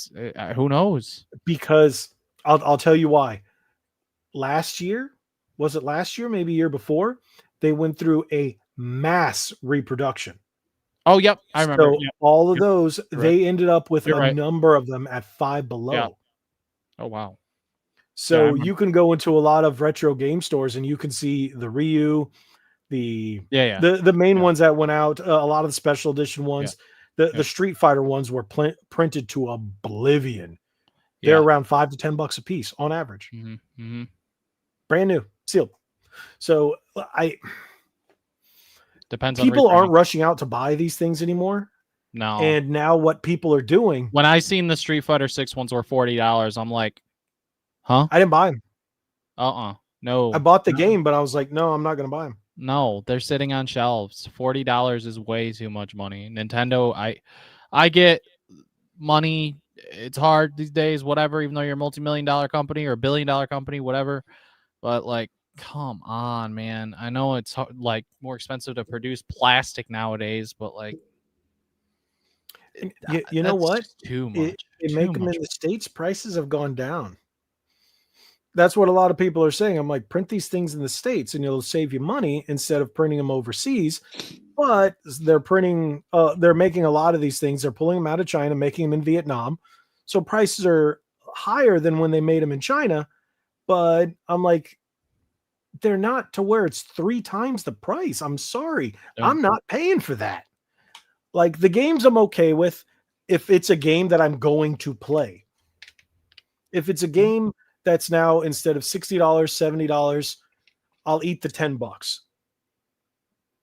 Speaker 2: who knows?
Speaker 1: Because I'll tell you why. Last year, was it last year? Maybe year before, they went through a mass reproduction.
Speaker 2: Oh, yep, I remember.
Speaker 1: So
Speaker 2: Yep.
Speaker 1: all of those, they ended up with
Speaker 2: You're
Speaker 1: a
Speaker 2: right.
Speaker 1: number of them at Five Below.
Speaker 2: Yeah. Oh wow.
Speaker 1: So you can go into a lot of retro game stores and you can see the Ryu, the main ones that went out, a lot of the special edition ones. The Street Fighter ones were printed to oblivion. They're around $5 to $10 a piece on average.
Speaker 2: Mm-hmm.
Speaker 1: Brand new, sealed. So
Speaker 2: depends.
Speaker 1: People aren't rushing out to buy these things anymore.
Speaker 2: No.
Speaker 1: And now what people are doing,
Speaker 2: when I seen the Street Fighter 6 ones were $40, I'm like, huh?
Speaker 1: I didn't buy them.
Speaker 2: No.
Speaker 1: I bought the game, but I was like, no, I'm not going to buy them.
Speaker 2: No, they're sitting on shelves. $40 is way too much money. Nintendo, I get money. It's hard these days, whatever, even though you're a multi-million-dollar company or a billion-dollar company, whatever. But like, come on, man. I know it's like more expensive to produce plastic nowadays, but like,
Speaker 1: you know what?
Speaker 2: Too much.
Speaker 1: They make them in the States. Prices have gone down. That's what a lot of people are saying. I'm like, print these things in the States and it'll save you money instead of printing them overseas. But they're they're making a lot of these things. They're pulling them out of China, making them in Vietnam. So prices are higher than when they made them in China. But I'm like, they're not to where it's 3 times the price. I'm sorry. I'm not paying for that. Like the games I'm okay with if it's a game that I'm going to play. If it's a game that's now instead of $60, $70, I'll eat the $10.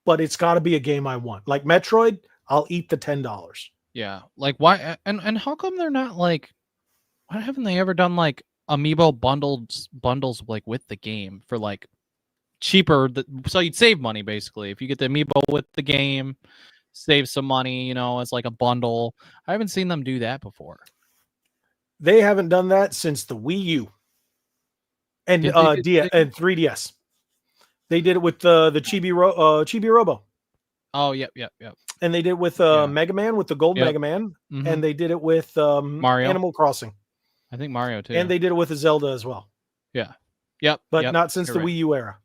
Speaker 1: But it's got to be a game I want. Like Metroid, I'll eat the $10.
Speaker 2: Yeah. Like why and how come they're not like, why haven't they ever done like amiibo bundles like with the game for like cheaper, so you'd save money basically if you get the amiibo with the game, save some money, it's like a bundle. I haven't seen them do that before.
Speaker 1: They haven't done that since the Wii U and and 3DS. They did it with the Chibi Robo.
Speaker 2: Oh, yep.
Speaker 1: And they did it with Mega Man, with the Gold Mega Man, and they did it with
Speaker 2: Mario,
Speaker 1: Animal Crossing.
Speaker 2: I think Mario too.
Speaker 1: And they did it with a Zelda as well.
Speaker 2: Yeah. Yep.
Speaker 1: But not since the Wii U era.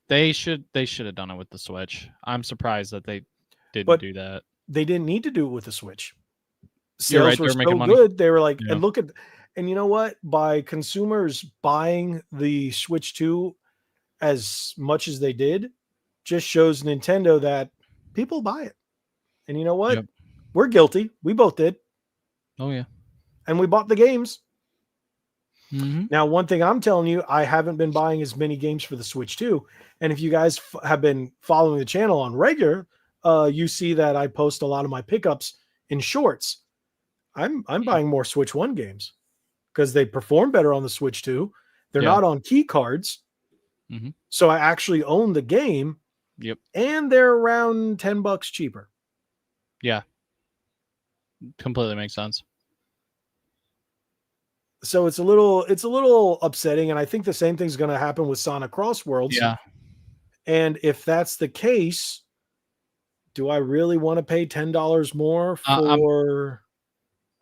Speaker 2: They should have done it with the Switch. I'm surprised that they didn't do that.
Speaker 1: They didn't need to do it with the Switch.
Speaker 2: Sales
Speaker 1: were so good. They were like, and you know what? By consumers buying the Switch 2 as much as they did, just shows Nintendo that people buy it. And you know what?
Speaker 2: Yep.
Speaker 1: We're guilty. We both did.
Speaker 2: Oh yeah.
Speaker 1: And we bought the games.
Speaker 2: Mm-hmm.
Speaker 1: Now, one thing I'm telling you, I haven't been buying as many games for the Switch 2. And if you guys have been following the channel on regular, you see that I post a lot of my pickups in shorts. I'm buying more Switch 1 games because they perform better on the Switch 2. They're not on key cards.
Speaker 2: Mm-hmm.
Speaker 1: So I actually own the game.
Speaker 2: Yep.
Speaker 1: And they're around $10 cheaper.
Speaker 2: Yeah. Completely makes sense.
Speaker 1: So it's a little upsetting, and I think the same thing's going to happen with Sonic Cross Worlds.
Speaker 2: Yeah.
Speaker 1: And if that's the case, do I really want to pay $10 more for?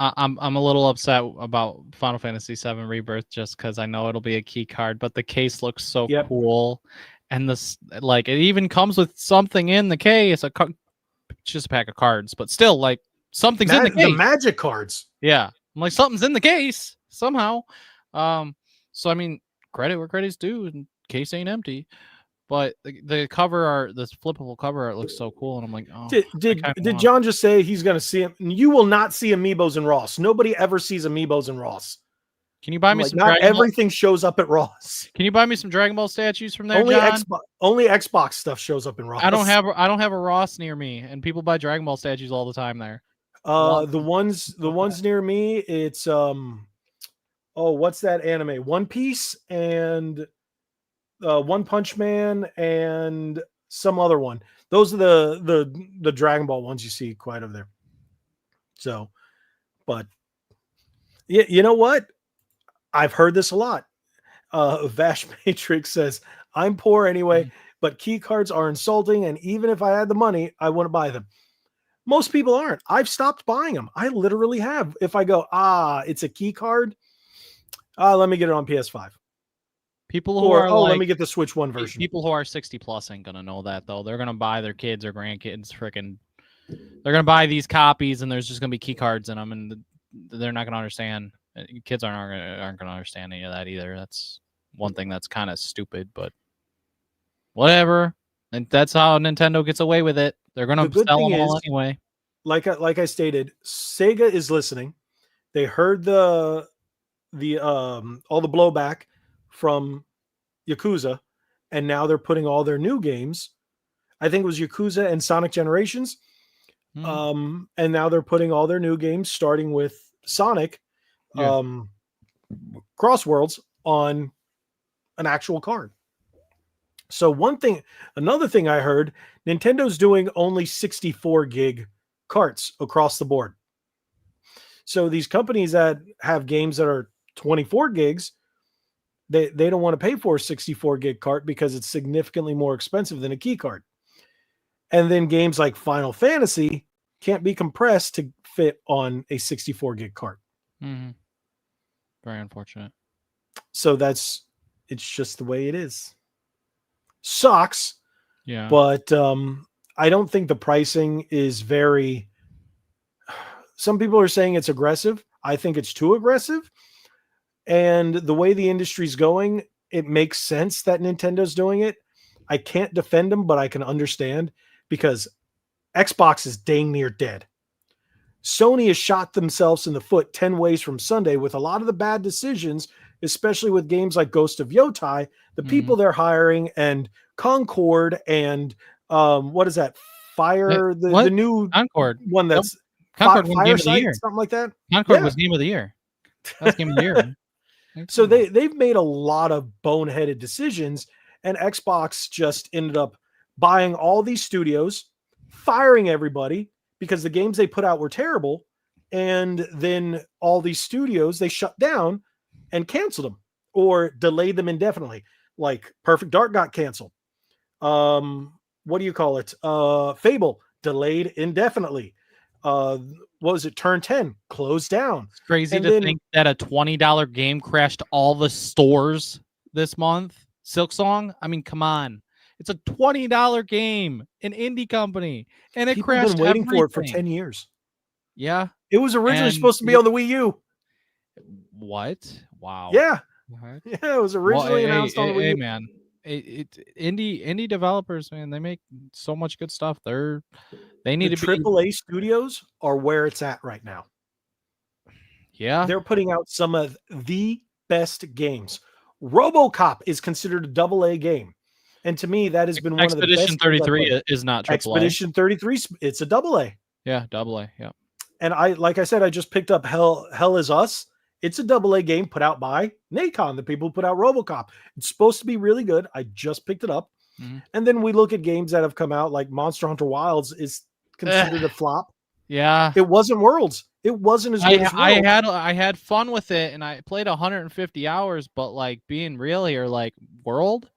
Speaker 2: I'm a little upset about Final Fantasy VII Rebirth just because I know it'll be a key card, but the case looks so cool, and this like it even comes with something in the case. Just a pack of cards, but still like something's in the case.
Speaker 1: The magic cards.
Speaker 2: Yeah, I'm like something's in the case somehow. So I mean, credit where credit's due, and case ain't empty. But the cover art, this flippable cover art looks so cool, and I'm like, oh.
Speaker 1: Did John just say he's going to see him? You will not see amiibos in Ross. Nobody ever sees amiibos in Ross.
Speaker 2: Can you buy me some?
Speaker 1: Not everything shows up at Ross.
Speaker 2: Can you buy me some Dragon Ball statues from there?
Speaker 1: Only Xbox stuff shows up in Ross.
Speaker 2: I don't have a Ross near me, and people buy Dragon Ball statues all the time there.
Speaker 1: The ones near me, it's what's that anime? One Piece and One Punch Man and some other one. Those are the Dragon Ball ones you see quite over there. So, but yeah, you know what? I've heard this a lot. Vash Matrix says, I'm poor anyway, but key cards are insulting, and even if I had the money, I wouldn't buy them. Most people aren't. I've stopped buying them. I literally have. If I go, it's a key card, let me get it on PS5.
Speaker 2: People who are
Speaker 1: let me get the Switch One version.
Speaker 2: People who are 60 plus ain't gonna know that though. They're gonna buy their kids or grandkids they're gonna buy these copies, and there's just gonna be key cards in them, and they're not gonna understand. Kids aren't gonna understand any of that either. That's one thing that's kind of stupid, but whatever. And that's how Nintendo gets away with it. They're gonna sell them all anyway.
Speaker 1: Like I stated, Sega is listening. They heard the all the blowback from Yakuza, and now they're putting all their new games. I think it was Yakuza and Sonic Generations. And now they're putting all their new games, starting with Sonic, Cross Worlds, on an actual card. So another thing I heard, Nintendo's doing only 64 gig carts across the board. So these companies that have games that are 24 gigs, they don't want to pay for a 64 gig cart because it's significantly more expensive than a key card. And then games like Final Fantasy can't be compressed to fit on a 64 gig cart.
Speaker 2: Mm-hmm. Very unfortunate.
Speaker 1: So it's just the way it is. Sucks.
Speaker 2: Yeah.
Speaker 1: But I don't think the pricing is very. Some people are saying it's aggressive. I think it's too aggressive. And the way the industry's going, it makes sense that Nintendo's doing it. I can't defend them, but I can understand because Xbox is dang near dead. Sony has shot themselves in the foot 10 ways from Sunday with a lot of the bad decisions, especially with games like Ghost of Yotai, the people they're hiring, and Concord, and what is that? Fire, the new
Speaker 2: Concord
Speaker 1: one that's
Speaker 2: Concord won Game of the Year.
Speaker 1: Something like that.
Speaker 2: Concord was Game of the Year. That's Game of the Year.
Speaker 1: So they've made a lot of boneheaded decisions, and Xbox just ended up buying all these studios, firing everybody because the games they put out were terrible, and then all these studios they shut down and canceled them or delayed them indefinitely. Like Perfect Dark got canceled. What do you call it? Fable delayed indefinitely. What was it? Turn 10 closed down.
Speaker 2: It's crazy to think that a $20 game crashed all the stores this month. Silksong, I mean, come on. It's a $20 game, an indie company, and it crashed.
Speaker 1: People have been waiting for it for 10 years.
Speaker 2: Yeah.
Speaker 1: It was originally supposed to be on the Wii U.
Speaker 2: What? Wow.
Speaker 1: Yeah. Yeah, it was originally announced on the Wii U.
Speaker 2: Man. Indie developers, man, they make so much good stuff. They need to be.
Speaker 1: AAA studios are where it's at right now.
Speaker 2: Yeah,
Speaker 1: they're putting out some of the best games. RoboCop is considered a AA game, and to me, that has been one of the best.
Speaker 2: Expedition 33 is not AAA.
Speaker 1: Expedition 33, it's a AA.
Speaker 2: Yeah, AA. Yeah.
Speaker 1: And like I said, I just picked up Hell Is Us. It's a AA game put out by Nacon, the people who put out RoboCop. It's supposed to be really good. I just picked it up. Mm-hmm. And then we look at games that have come out, like Monster Hunter Wilds is considered a flop.
Speaker 2: Yeah.
Speaker 1: It wasn't Worlds. It wasn't as good as Worlds.
Speaker 2: I had fun with it, and I played 150 hours, but like being real here, like World,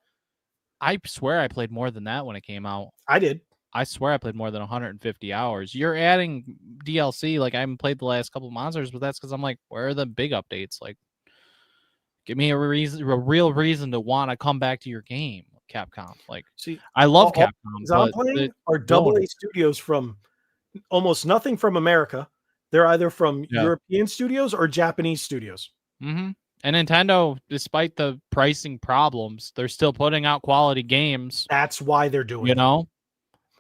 Speaker 2: I swear I played more than that when it came out.
Speaker 1: I did.
Speaker 2: I swear I played more than 150 hours. You're adding DLC. Like I haven't played the last couple of monsters, but that's because I'm like, where are the big updates? Like, give me a real reason to want to come back to your game, Capcom. Like,
Speaker 1: See,
Speaker 2: I love
Speaker 1: all
Speaker 2: Capcom,
Speaker 1: I'm
Speaker 2: but
Speaker 1: playing are AA studios from almost nothing from America. They're either from European studios or Japanese studios.
Speaker 2: Mm-hmm. And Nintendo, despite the pricing problems, they're still putting out quality games.
Speaker 1: That's why they're doing
Speaker 2: it.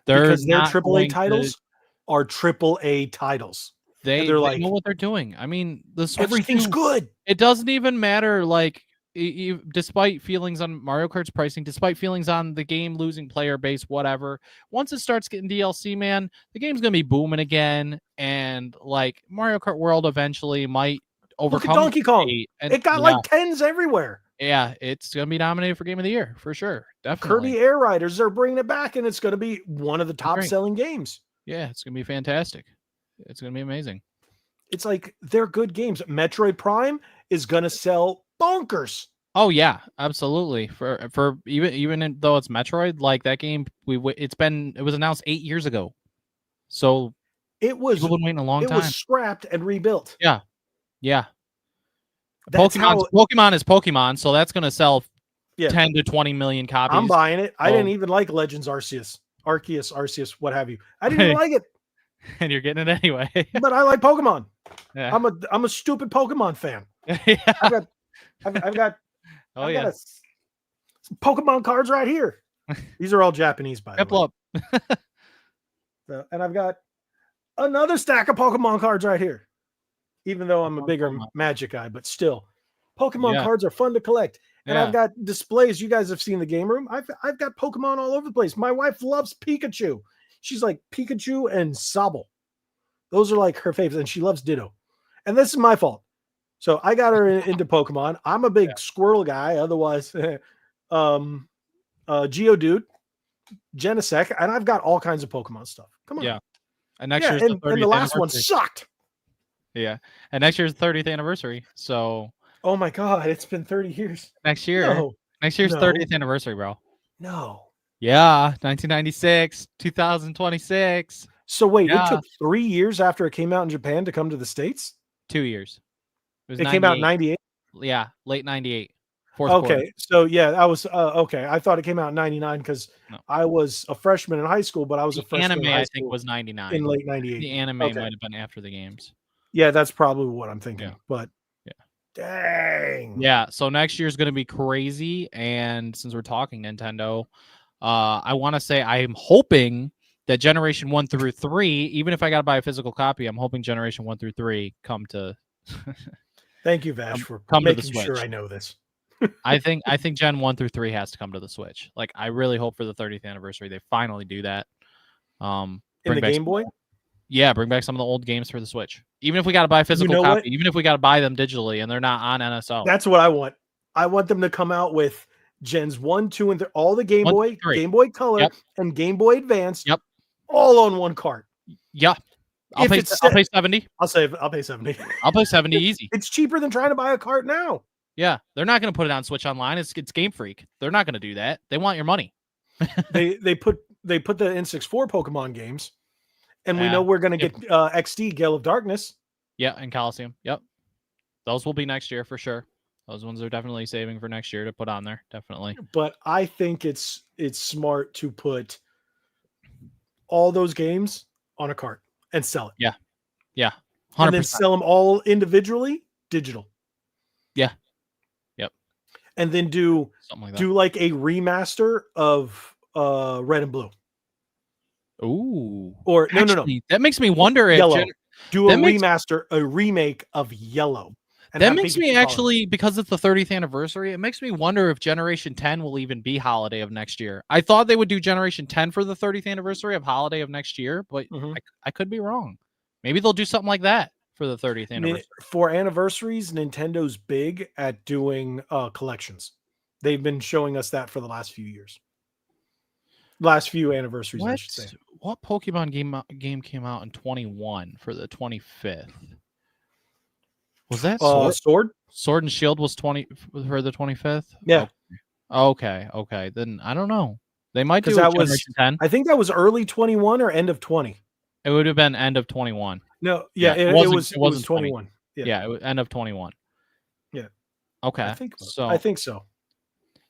Speaker 1: Because their AAA titles are AAA titles.
Speaker 2: They know what they're doing. I mean, the Switch
Speaker 1: everything's good.
Speaker 2: It doesn't even matter. Like, despite feelings on Mario Kart's pricing, despite feelings on the game losing player base, whatever. Once it starts getting DLC, man, the game's gonna be booming again. And like Mario Kart World eventually might overcome.
Speaker 1: Look at Donkey Kong. It got like 10s everywhere.
Speaker 2: Yeah, it's gonna be nominated for Game of the Year for sure. Definitely.
Speaker 1: Kirby Air Riders, they're bringing it back, and it's gonna be one of the top selling games.
Speaker 2: Yeah, it's gonna be fantastic. It's gonna be amazing.
Speaker 1: It's like they're good games. Metroid Prime is gonna sell bonkers.
Speaker 2: Oh yeah, absolutely. For even though it's Metroid, like that game, it was announced 8 years ago, so people have been waiting a long time.
Speaker 1: It was scrapped and rebuilt.
Speaker 2: Yeah. Pokemon is Pokemon, so that's gonna sell 10 to 20 million copies.
Speaker 1: I'm buying it. I didn't even like Legends Arceus, what have you. I didn't even like it.
Speaker 2: And you're getting it anyway.
Speaker 1: But I like Pokemon.
Speaker 2: Yeah.
Speaker 1: I'm a stupid Pokemon fan.
Speaker 2: Yeah.
Speaker 1: I've got some Pokemon cards right here. These are all Japanese, by the way. And I've got another stack of Pokemon cards right here. Even though I'm a bigger Magic guy, but still, Pokemon cards are fun to collect. And I've got displays. You guys have seen the game room. I've got Pokemon all over the place. My wife loves Pikachu. She's like Pikachu and Sobble. Those are like her favorites, and she loves Ditto. And this is my fault. So I got her into Pokemon. I'm a big squirrel guy. Otherwise, Geodude, Genesect, and I've got all kinds of Pokemon stuff. Come on.
Speaker 2: Yeah. And next year's
Speaker 1: and the last one sucked.
Speaker 2: Yeah. And next year's 30th anniversary. So.
Speaker 1: Oh my God, it's been 30 years.
Speaker 2: Next year. No. Next year's 30th anniversary, bro.
Speaker 1: No.
Speaker 2: Yeah. 1996, 2026.
Speaker 1: So wait, it took 3 years after it came out in Japan to come to the States?
Speaker 2: 2 years.
Speaker 1: It came out in 98?
Speaker 2: Yeah, late 98.
Speaker 1: Okay. So yeah, I was okay. I thought it came out in 99 because I was a freshman in high school, but I was a freshman in high
Speaker 2: I
Speaker 1: school
Speaker 2: think was 99.
Speaker 1: In late 98.
Speaker 2: The anime might have been after the games.
Speaker 1: Yeah, that's probably what I'm thinking. But dang.
Speaker 2: Yeah, so next year's going to be crazy. And since we're talking Nintendo, I want to say I'm hoping that Generation 1 through 3, even if I got to buy a physical copy, I'm hoping Generation 1 through 3 come to...
Speaker 1: Thank you, Vash, for making sure I know this.
Speaker 2: I think Gen 1 through 3 has to come to the Switch. Like, I really hope for the 30th anniversary they finally do that.
Speaker 1: In the Game Boy?
Speaker 2: Yeah, bring back some of the old games for the Switch. Even if we got to buy a physical copy, even if we got to buy them digitally and they're not on NSO.
Speaker 1: That's what I want. I want them to come out with Gens 1, 2, and 3, all the Game Boy, Game Boy Color, and Game Boy Advance, all on one cart.
Speaker 2: Yeah. I'll pay 70.
Speaker 1: I'll pay 70.
Speaker 2: I'll pay 70 easy.
Speaker 1: It's cheaper than trying to buy a cart now.
Speaker 2: Yeah, they're not going to put it on Switch Online. It's Game Freak. They're not going to do that. They want your money.
Speaker 1: they put the N64 Pokemon games, and we know we're going to get XD Gale of Darkness.
Speaker 2: Yeah, and Coliseum. Yep, those will be next year for sure. Those ones are definitely saving for next year to put on there. Definitely.
Speaker 1: But I think it's smart to put all those games on a cart and sell it.
Speaker 2: Yeah, 100%.
Speaker 1: And then sell them all individually, digital.
Speaker 2: Yeah.
Speaker 1: And then do like a remaster of Red and Blue.
Speaker 2: Ooh.
Speaker 1: Or no.
Speaker 2: That makes me wonder if
Speaker 1: Yellow. Do a remaster, a remake of Yellow.
Speaker 2: That makes me actually, because it's the 30th anniversary, it makes me wonder if Generation 10 will even be holiday of next year. I thought they would do Generation 10 for the 30th anniversary of holiday of next year, but I could be wrong. Maybe they'll do something like that for the 30th anniversary.
Speaker 1: For anniversaries, Nintendo's big at doing collections. They've been showing us that for the last few years. Last few anniversaries, I should say.
Speaker 2: what Pokemon game came out in 21 for the 25th? Was that
Speaker 1: Sword?
Speaker 2: Sword and Shield was 20 for the 25th?
Speaker 1: Yeah.
Speaker 2: Okay. Then I don't know. They might do
Speaker 1: Because
Speaker 2: a
Speaker 1: that was,
Speaker 2: Generation 10.
Speaker 1: I think that was early 21 or end of 20.
Speaker 2: It would have been end of 21.
Speaker 1: No, yeah,
Speaker 2: Yeah,
Speaker 1: it was
Speaker 2: 20.
Speaker 1: 21.
Speaker 2: Yeah, it was end of 21.
Speaker 1: Yeah.
Speaker 2: Okay.
Speaker 1: I think so.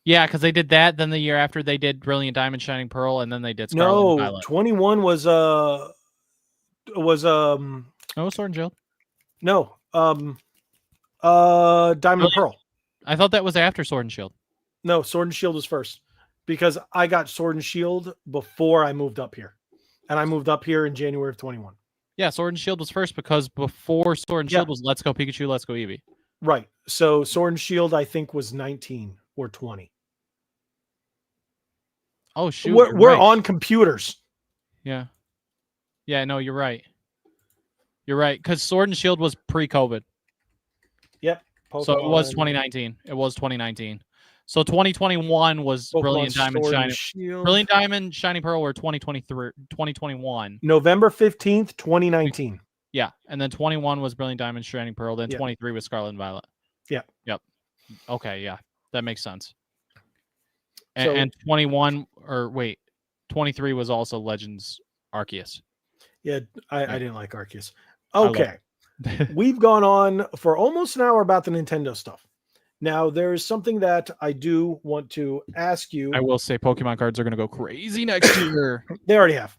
Speaker 2: Yeah, because they did that. Then the year after they did Brilliant Diamond, Shining Pearl, and then they did Scarlet and Violet.
Speaker 1: 21 was
Speaker 2: Oh, Sword and Shield.
Speaker 1: No, Diamond and Pearl.
Speaker 2: I thought that was after Sword and Shield.
Speaker 1: No, Sword and Shield was first because I got Sword and Shield before I moved up here, and I moved up here in January of 21.
Speaker 2: Yeah, Sword and Shield was first because before Sword and Shield was Let's Go Pikachu, Let's Go Eevee.
Speaker 1: Right. So Sword and Shield, I think, was 19 or 20.
Speaker 2: Oh shoot,
Speaker 1: we're on computers.
Speaker 2: Yeah. No, you're right. You're right, because Sword and Shield was pre-COVID.
Speaker 1: Yep.
Speaker 2: Pokemon. So it was 2019. It was 2019. So 2021 was
Speaker 1: Pokemon
Speaker 2: Brilliant Diamond,
Speaker 1: Sword
Speaker 2: Shining.
Speaker 1: and Shield.
Speaker 2: Brilliant Diamond, Shining Pearl were 2021.
Speaker 1: November 15th, 2019.
Speaker 2: Yeah, and then 21 was Brilliant Diamond, Shining Pearl. Then 23 was Scarlet and Violet.
Speaker 1: Yeah.
Speaker 2: Yep. Okay, yeah, that makes sense. And 21, or wait, 23 was also Legends Arceus.
Speaker 1: Yeah, I didn't like Arceus. Okay. We've gone on for almost an hour about the Nintendo stuff. Now, there's something that I do want to ask you.
Speaker 2: I will say Pokemon cards are going to go crazy next year.
Speaker 1: They already have.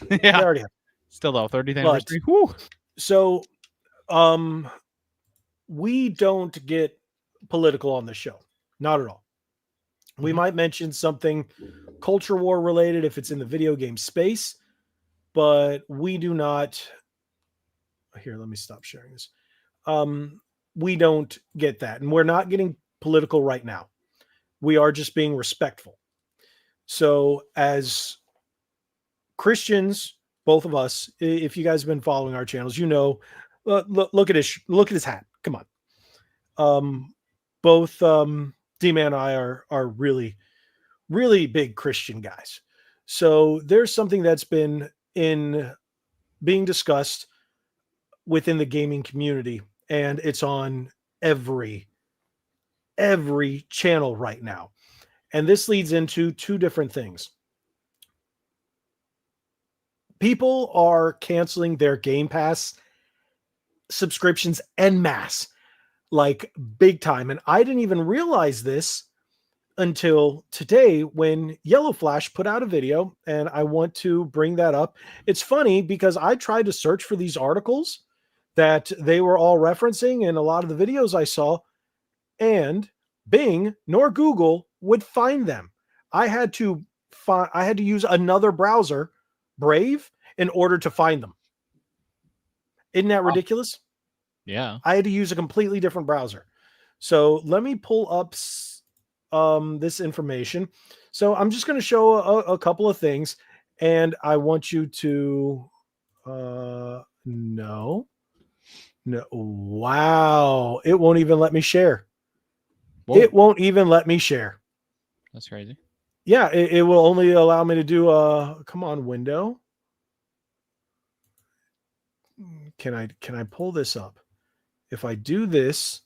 Speaker 2: Yeah.
Speaker 1: They already have.
Speaker 2: Still though, 30th anniversary. Whew.
Speaker 1: So, we don't get political on the show. Not at all. We might mention something culture war related if it's in the video game space, but we do not. Here, let me stop sharing this. We don't get that, and we're not getting political right now. We are just being respectful. So, as Christians, both of us, if you guys have been following our channels, you know, look at his hat. Come on. Both D-Man and I are really, really big Christian guys. So there's something that's been being discussed within the gaming community, and it's on every channel right now. And this leads into two different things. People are canceling their Game Pass subscriptions en masse, like big time. And I didn't even realize this until today when Yellow Flash put out a video, and I want to bring that up. It's funny because I tried to search for these articles that they were all referencing in a lot of the videos I saw, and Bing nor Google would find them. I had to use another browser, Brave, in order to find them. Isn't that ridiculous?
Speaker 2: Yeah.
Speaker 1: I had to use a completely different browser. So let me pull up this information. So I'm just going to show a couple of things, and I want you to no. Wow. It won't even let me share. Whoa. It won't even let me share.
Speaker 2: That's crazy.
Speaker 1: Yeah, it will only allow me to do come on, window. Can I pull this up? If I do this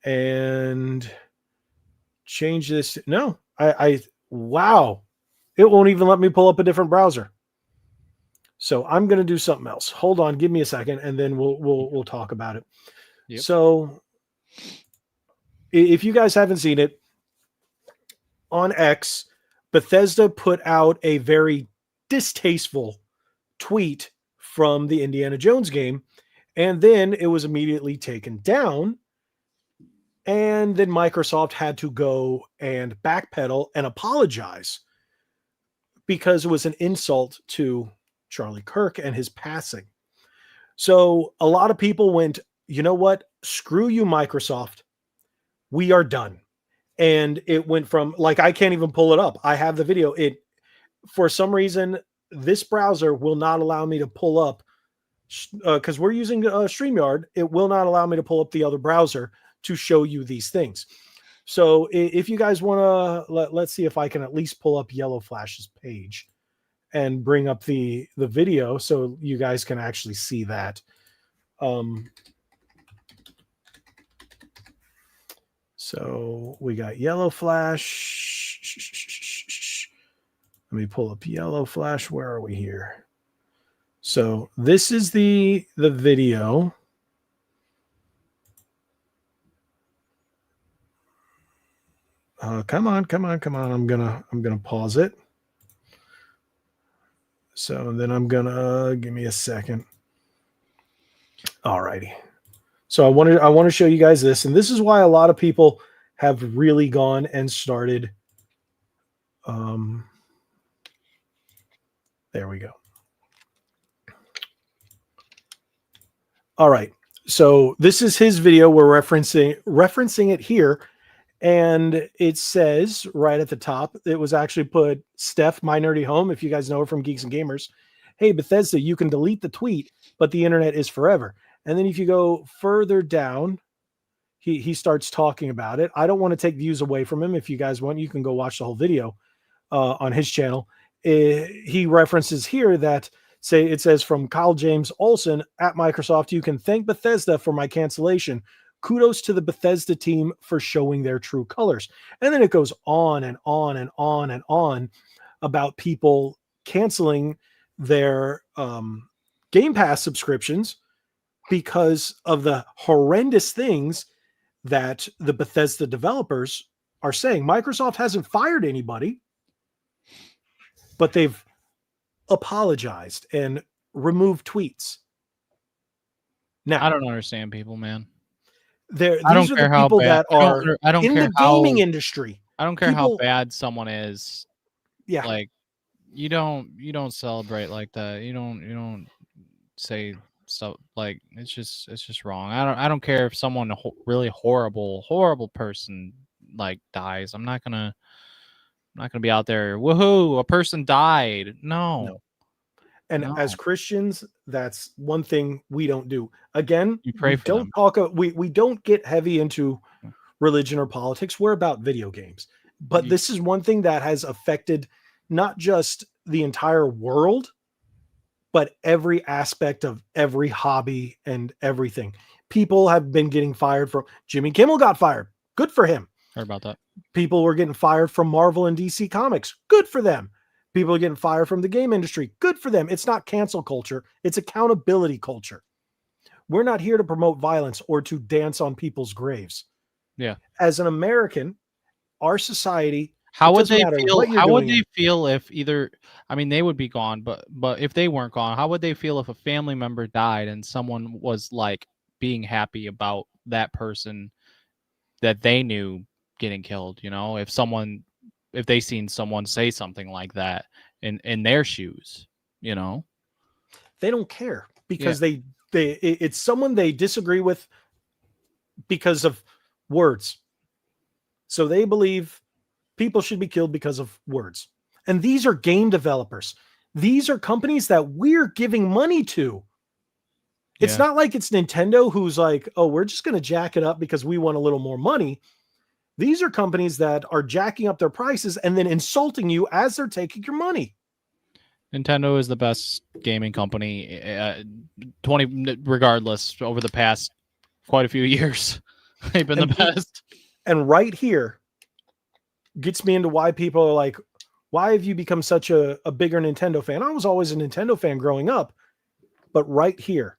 Speaker 1: and change this, no, wow, it won't even let me pull up a different browser. So I'm going to do something else. Hold on, give me a second, and then we'll talk about it. Yep. So if you guys haven't seen it, on X, Bethesda put out a very distasteful tweet from the Indiana Jones game, and then it was immediately taken down. And then Microsoft had to go and backpedal and apologize because it was an insult to Charlie Kirk and his passing. So a lot of people went, you know what? Screw you, Microsoft. We are done. And it went from, like, I can't even pull it up. I have the video. For some reason, this browser will not allow me to pull up, because we're using StreamYard. It will not allow me to pull up the other browser to show you these things. So if you guys want to, let's see if I can at least pull up Yellow Flash's page. and bring up the video so you guys can actually see that. So we got Yellow Flash. Let me pull up Yellow Flash. Where are we here? So this is the video. Come on. I'm gonna pause it. So then I'm gonna give me a second. Alrighty. So I want to show you guys this, and this is why a lot of people have really gone and started. There we go. All right. So this is his video. We're referencing it here. And it says right at the top, it was actually put Steph, my nerdy home. If you guys know her from Geeks and Gamers, hey, Bethesda, you can delete the tweet, but the internet is forever. And then if you go further down, he starts talking about it. I don't want to take views away from him. If you guys want, you can go watch the whole video on his channel. He references here that it says from Kyle James Olson at Microsoft, you can thank Bethesda for my cancellation. Kudos to the Bethesda team for showing their true colors. And then it goes on and on and on and on about people canceling their Game Pass subscriptions because of the horrendous things that the Bethesda developers are saying. Microsoft hasn't fired anybody, but they've apologized and removed tweets. Now,
Speaker 2: I don't understand people, man.
Speaker 1: These are the people that are in the gaming industry.
Speaker 2: I don't care how bad someone is.
Speaker 1: Yeah.
Speaker 2: Like you don't celebrate like that. You don't say stuff like it's just wrong. I don't care if someone really horrible person like dies. I'm not gonna be out there. Woohoo! A person died. No.
Speaker 1: And as Christians, that's one thing we don't do. Again,
Speaker 2: you pray for them.
Speaker 1: We don't get heavy into religion or politics. We're about video games. But this is one thing that has affected not just the entire world, but every aspect of every hobby and everything. People have been getting fired from Jimmy Kimmel got fired. Good for him.
Speaker 2: Heard about that.
Speaker 1: People were getting fired from Marvel and DC Comics. Good for them. People are getting fired from the game industry. Good for them. It's not cancel culture. It's accountability culture. We're not here to promote violence or to dance on people's graves.
Speaker 2: Yeah.
Speaker 1: As an American, our society.
Speaker 2: How would they feel? How would they feel if either? I mean, they would be gone, but if they weren't gone, how would they feel if a family member died and someone was like being happy about that person that they knew getting killed? You know, if they seen someone say something like that in their shoes, you know,
Speaker 1: they don't care because it's someone they disagree with because of words. So they believe people should be killed because of words. And these are game developers. These are companies that we're giving money to. It's not like it's Nintendo who's like, oh, we're just going to jack it up because we want a little more money. These are companies that are jacking up their prices and then insulting you as they're taking your money.
Speaker 2: Nintendo is the best gaming company, regardless, over the past quite a few years. They've been the best.
Speaker 1: And right here gets me into why people are like, why have you become such a bigger Nintendo fan? I was always a Nintendo fan growing up. But right here,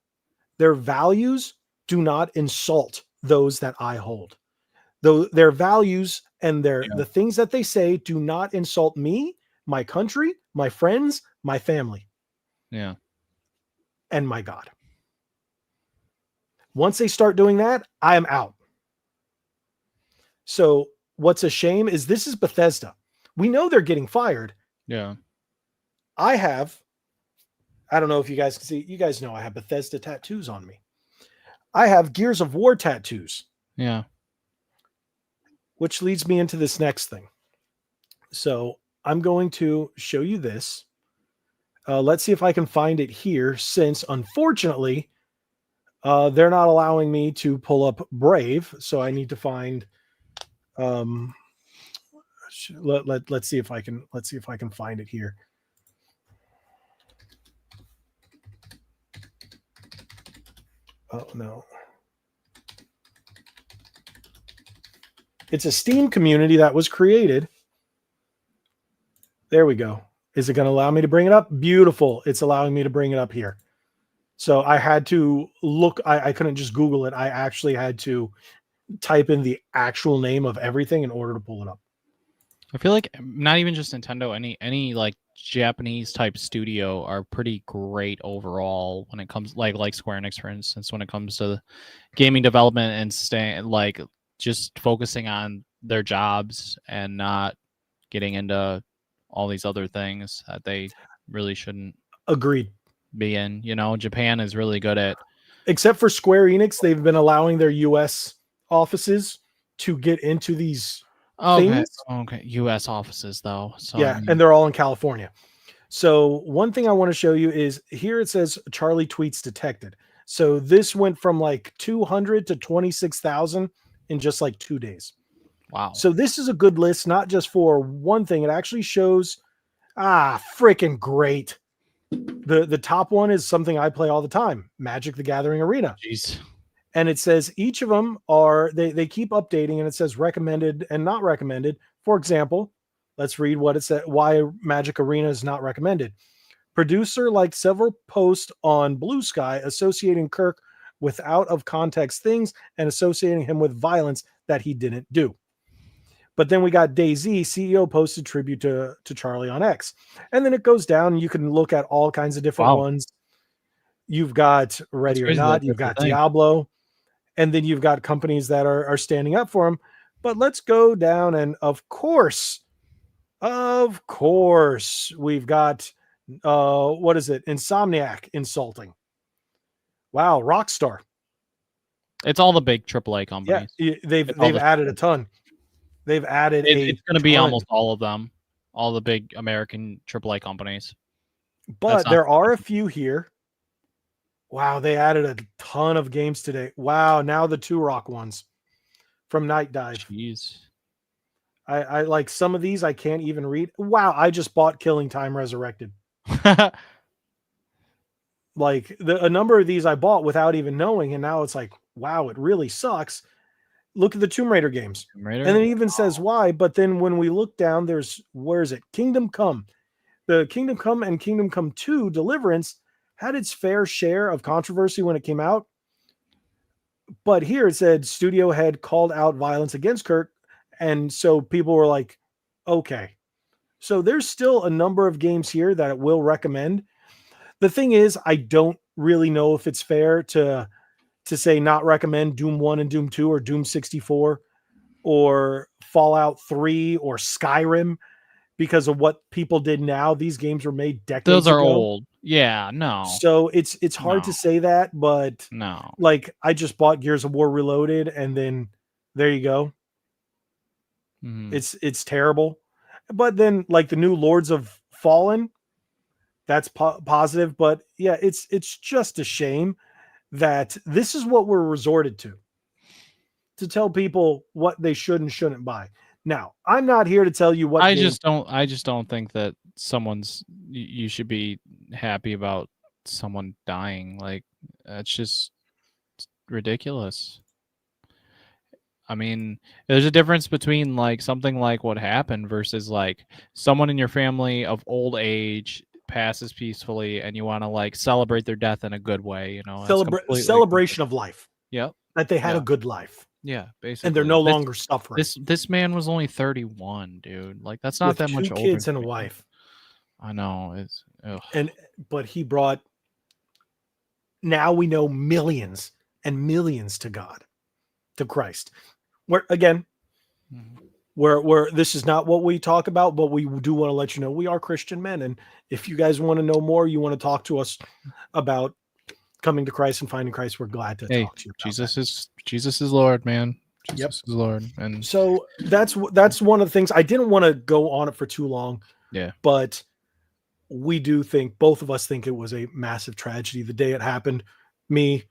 Speaker 1: their values do not insult those that I hold. Though their values and the things that they say do not insult me, my country, my friends, my family.
Speaker 2: Yeah.
Speaker 1: And my God. Once they start doing that, I am out. So what's a shame is this is Bethesda. We know they're getting fired.
Speaker 2: Yeah.
Speaker 1: I don't know if you guys can see, you guys know I have Bethesda tattoos on me. I have Gears of War tattoos.
Speaker 2: Yeah.
Speaker 1: Which leads me into this next thing. So I'm going to show you this. Let's see if I can find it here, since unfortunately they're not allowing me to pull up Brave. So I need to find. Let's see if I can find it here. Oh no. It's a Steam community that was created. There we go. Is it going to allow me to bring it up? Beautiful. It's allowing me to bring it up here. So I had to look. I couldn't just Google it. I actually had to type in the actual name of everything in order to pull it up.
Speaker 2: I feel like not even just Nintendo, any like Japanese type studio are pretty great overall when it comes like Square Enix, for instance, when it comes to gaming development and staying like just focusing on their jobs and not getting into all these other things that they really shouldn't
Speaker 1: Agreed.
Speaker 2: be in. You know, Japan is really good at,
Speaker 1: except for Square Enix, they've been allowing their US offices to get into these things.
Speaker 2: Okay, US offices though. So
Speaker 1: yeah, and they're all in California. So one thing I want to show you is here it says Charlie tweets detected. So this went from like 200 to 26,000 in just like 2 days.
Speaker 2: Wow.
Speaker 1: So this is a good list, not just for one thing. It actually shows, freaking great. The top one is something I play all the time, Magic the Gathering Arena.
Speaker 2: Jeez.
Speaker 1: And it says each of them are, they keep updating, and it says recommended and not recommended. For example, let's read what it said, why Magic Arena is not recommended. Producer liked several posts on Blue Sky associating Kirk with out of context things and associating him with violence that he didn't do. But then we got DayZ, CEO posted tribute to Charlie on X. And then it goes down, and you can look at all kinds of different ones. You've got Ready or Not, you've got Diablo, and then you've got companies that are standing up for him. But let's go down, and of course, we've got, what is it? Insomniac insulting. Wow, Rockstar.
Speaker 2: It's all the big AAA companies.
Speaker 1: Yeah, they've added a ton. They've added
Speaker 2: it's going to be almost all of them, all the big American AAA companies.
Speaker 1: But there are a few here. Wow, they added a ton of games today. Wow, now the Turok ones from Night Dive.
Speaker 2: Jeez.
Speaker 1: I like some of these I can't even read. Wow, I just bought Killing Time Resurrected. Like a number of these I bought without even knowing, and now it's like, wow, it really sucks. Look at the Tomb Raider games. And it even says why, but then when we look down, where is it? Kingdom Come. The Kingdom Come and Kingdom Come 2 Deliverance had its fair share of controversy when it came out. But here it said studio head called out violence against Kirk, and so people were like, okay. So there's still a number of games here that it will recommend. The thing is, I don't really know if it's fair to say not recommend Doom 1 and Doom 2 or Doom 64 or Fallout 3 or Skyrim because of what people did now. These games were made decades ago.
Speaker 2: Those are old. Yeah, no.
Speaker 1: So it's hard to say that, but
Speaker 2: no.
Speaker 1: Like I just bought Gears of War Reloaded, and then there you go. Mm-hmm. It's terrible. But then like the new Lords of Fallen, that's positive, but yeah, it's just a shame that this is what we're resorted to tell people what they should and shouldn't buy. Now, I'm not here to tell you what
Speaker 2: I just don't think that you should be happy about someone dying. Like that's just ridiculous. I mean, there's a difference between like something like what happened versus like someone in your family of old age passes peacefully and you want to like celebrate their death in a good way, you know.
Speaker 1: Celebration of life.
Speaker 2: Yep.
Speaker 1: That they had a good life.
Speaker 2: Yeah, basically.
Speaker 1: And they're no longer suffering.
Speaker 2: This man was only 31, dude. Like that's not that much older.
Speaker 1: 2 kids and a wife.
Speaker 2: I know.
Speaker 1: But he brought, now we know, millions and millions to God, to Christ. Where again, where this is not what we talk about, but we do want to let you know we are Christian men. And if you guys want to know more, you want to talk to us about coming to Christ and finding Christ, we're glad to talk to you.
Speaker 2: Jesus is Lord, man. Jesus is Lord. And
Speaker 1: so that's one of the things. I didn't want to go on it for too long.
Speaker 2: Yeah.
Speaker 1: But we do think, both of us think it was a massive tragedy the day it happened. Me,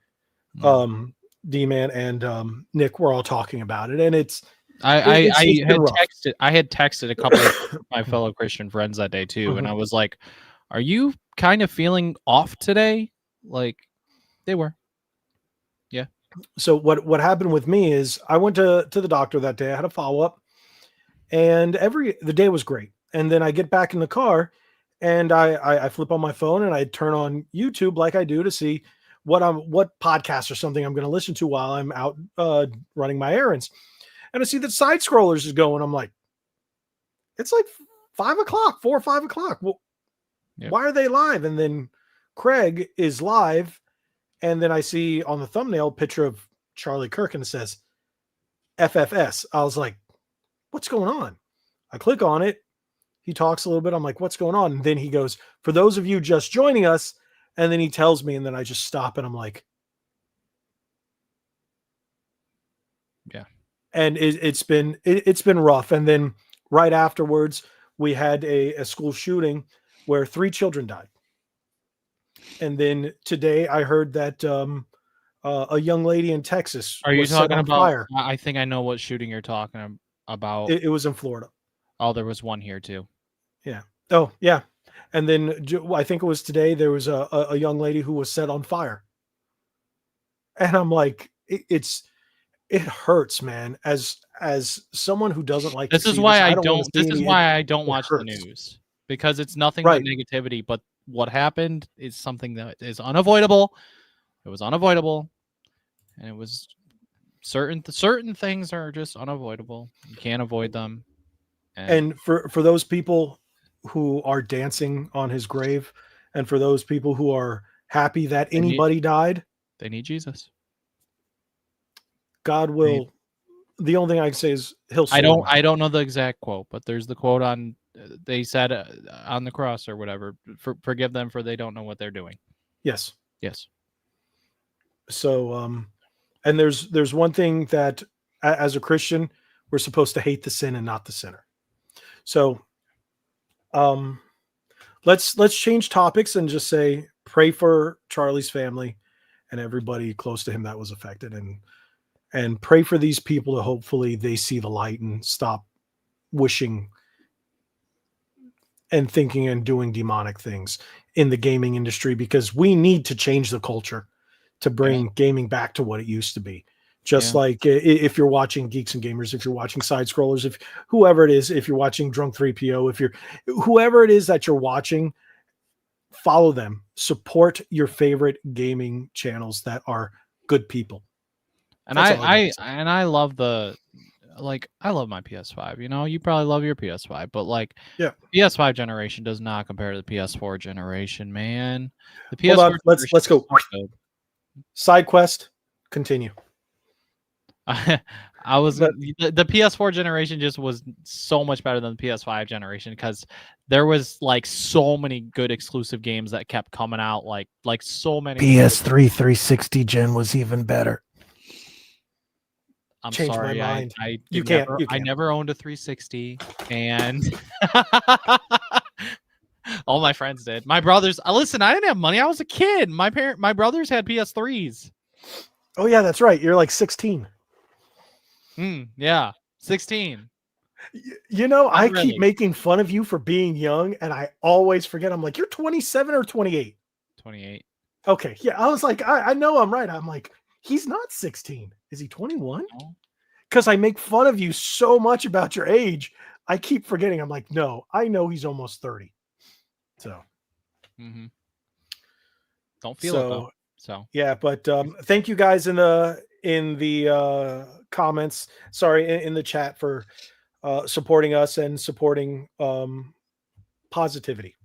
Speaker 1: D-Man, and Nick were all talking about it, and I
Speaker 2: had texted a couple of my fellow Christian friends that day too, and I was like, "Are you kind of feeling off today?" Like they were.
Speaker 1: So what happened with me is I went to the doctor that day. I had a follow up, and the day was great. And then I get back in the car, and I flip on my phone and I turn on YouTube like I do to see what podcast or something I'm going to listen to while I'm out running my errands. And I see that Side Scrollers is going. I'm like, it's like 5 o'clock, 4 or 5 o'clock. Well,
Speaker 2: Yep.
Speaker 1: why are they live? And then Craig is live. And then I see on the thumbnail picture of Charlie Kirk and it says FFS. I was like, what's going on? I click on it. He talks a little bit. I'm like, what's going on? And then he goes, for those of you just joining us. And then he tells me, and then I just stop and I'm like,
Speaker 2: Yeah.
Speaker 1: And it's been rough. And then right afterwards, we had a school shooting where 3 children died. And then today I heard that a young lady in Texas
Speaker 2: Are you
Speaker 1: was set
Speaker 2: talking
Speaker 1: on
Speaker 2: about?
Speaker 1: fire.
Speaker 2: I think I know what shooting you're talking about.
Speaker 1: It was in Florida.
Speaker 2: Oh, there was one here too.
Speaker 1: Yeah. Oh, yeah. And then I think it was today there was a young lady who was set on fire. And I'm like, it hurts, man. As someone who doesn't like
Speaker 2: This
Speaker 1: to
Speaker 2: is
Speaker 1: see
Speaker 2: why
Speaker 1: this,
Speaker 2: I
Speaker 1: don't wanna
Speaker 2: don't.
Speaker 1: see
Speaker 2: This is
Speaker 1: any-
Speaker 2: why I don't
Speaker 1: it
Speaker 2: watch the
Speaker 1: hurts.
Speaker 2: news, because it's nothing
Speaker 1: Right.
Speaker 2: but negativity. But what happened is something that is unavoidable. It was unavoidable, and it was certain things are just unavoidable. You can't avoid them.
Speaker 1: And for those people who are dancing on his grave, and for those people who are happy that
Speaker 2: They need-
Speaker 1: anybody died,
Speaker 2: they need Jesus.
Speaker 1: God will. The only thing I can say is he'll.
Speaker 2: I
Speaker 1: sort 'em out.
Speaker 2: don't know the exact quote, but there's the quote on. They said on the cross or whatever. Forgive them, for they don't know what they're doing.
Speaker 1: Yes.
Speaker 2: Yes.
Speaker 1: So, and there's one thing that as a Christian we're supposed to hate the sin and not the sinner. So, let's change topics and just say pray for Charlie's family and everybody close to him that was affected, and pray for these people to hopefully they see the light and stop wishing and thinking and doing demonic things in the gaming industry, because we need to change the culture to bring gaming back to what it used to be. Just like if you're watching Geeks and Gamers, if you're watching Side Scrollers, if whoever it is, if you're watching Drunk 3PO, if you're whoever it is that you're watching, follow them, support your favorite gaming channels that are good people.
Speaker 2: And
Speaker 1: That's all I gotta say.
Speaker 2: I love I love my PS5. You know, you probably love your PS5, but
Speaker 1: Yeah.
Speaker 2: PS5 generation does not compare to the PS4 generation, man. The
Speaker 1: Hold
Speaker 2: PS4
Speaker 1: on, let's go.
Speaker 2: is so good.
Speaker 1: Side quest, continue.
Speaker 2: I was
Speaker 1: But-
Speaker 2: the PS4 generation just was so much better than the PS5 generation, because there was so many good exclusive games that kept coming out, like so many.
Speaker 1: PS3 360 gen was even better.
Speaker 2: I'm
Speaker 1: Changed my
Speaker 2: sorry,
Speaker 1: mind.
Speaker 2: I
Speaker 1: You
Speaker 2: did
Speaker 1: can't-
Speaker 2: never,
Speaker 1: you
Speaker 2: I
Speaker 1: can't.
Speaker 2: never owned a 360, and all my friends did. My brothers, listen, I didn't have money. I was a kid. My brothers had PS3s.
Speaker 1: Oh yeah, that's right. You're like 16.
Speaker 2: Yeah, 16.
Speaker 1: You know, I
Speaker 2: really.
Speaker 1: keep making fun of you for being young, and I always forget. I'm like, you're 27 or 28.
Speaker 2: 28.
Speaker 1: Okay, yeah. I was like, I know I'm right. I'm like, he's not 16. Is he 21?
Speaker 2: No.
Speaker 1: Because I make fun of you so much about your age. I keep forgetting. I'm like, no, I know he's almost 30. So,
Speaker 2: Don't feel it though. So
Speaker 1: yeah, but thank you guys in the comments. Sorry, in the chat for supporting us and supporting positivity.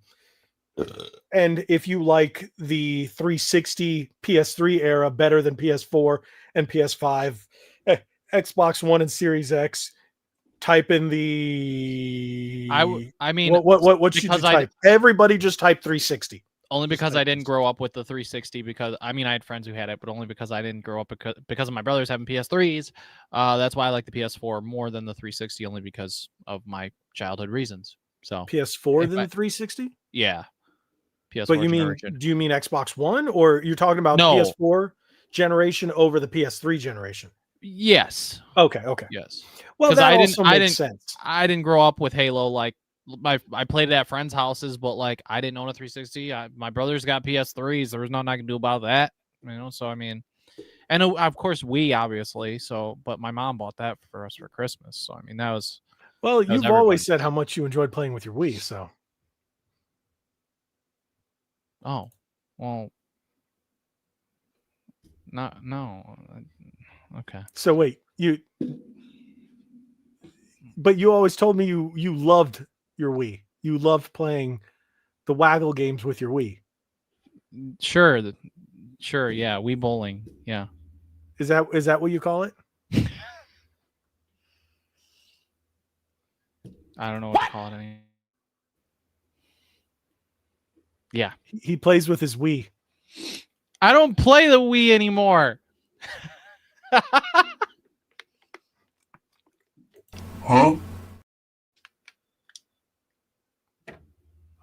Speaker 1: And if you like the 360 PS3 era better than PS4 and PS5, Xbox One and Series X, type in the.
Speaker 2: I mean,
Speaker 1: what should you type? Everybody just type 360.
Speaker 2: Only because I didn't grow up with the 360, because I had friends who had it, but only because I didn't grow up because of my brothers having PS3s. That's why I like the PS4 more than the 360, only because of my childhood reasons. So
Speaker 1: PS4 than the 360?
Speaker 2: Yeah. PS4
Speaker 1: but
Speaker 2: generation.
Speaker 1: Do you mean Xbox One, or you're talking about
Speaker 2: No.
Speaker 1: PS4 generation over the PS3 generation?
Speaker 2: Yes.
Speaker 1: Okay.
Speaker 2: Yes.
Speaker 1: Well, that
Speaker 2: I
Speaker 1: also makes sense.
Speaker 2: I didn't grow up with Halo. I played it at friends' houses, but I didn't own a 360. My brothers got PS3s. There was nothing I could do about that. So And of course, Wii, obviously. So, but my mom bought that for us for Christmas. So, I mean, that was
Speaker 1: You've always said how much you enjoyed playing with your Wii. So,
Speaker 2: oh, well, no. Okay.
Speaker 1: So wait, but you always told me you loved your Wii. You loved playing the Waggle games with your Wii.
Speaker 2: Sure, yeah, Wii bowling, yeah.
Speaker 1: Is that what you call it?
Speaker 2: I don't know what to call it anymore. Yeah.
Speaker 1: He plays with his Wii.
Speaker 2: I don't play the Wii anymore.
Speaker 3: Huh?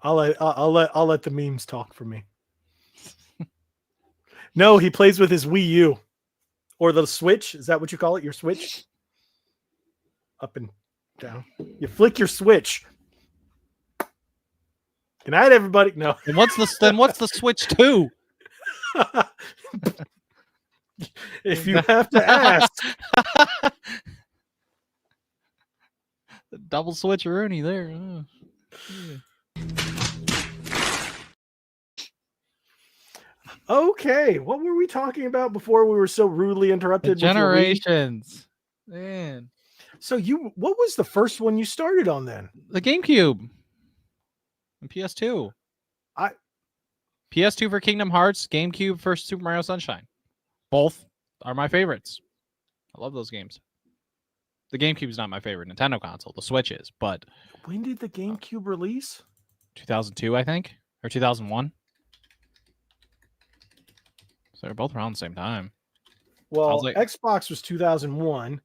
Speaker 1: I'll let the memes talk for me. No, he plays with his Wii U or the Switch. Is that what you call it? Your Switch? Up and down. You flick your Switch. Good night, everybody. No.
Speaker 2: And what's the Switch 2?
Speaker 1: If you have to ask.
Speaker 2: The double switch Rooney there. Oh. Yeah.
Speaker 1: Okay, what were we talking about before we were so rudely interrupted?
Speaker 2: The Generations, man.
Speaker 1: So what was the first one you started on then?
Speaker 2: The GameCube and PS2. PS2 for Kingdom Hearts, GameCube for Super Mario Sunshine. Both are my favorites. I love those games. The GameCube is not my favorite Nintendo console. The Switch is, but
Speaker 1: when did the GameCube release?
Speaker 2: 2002, I think, or 2001. So they're both around the same time.
Speaker 1: Well, Xbox was 2001.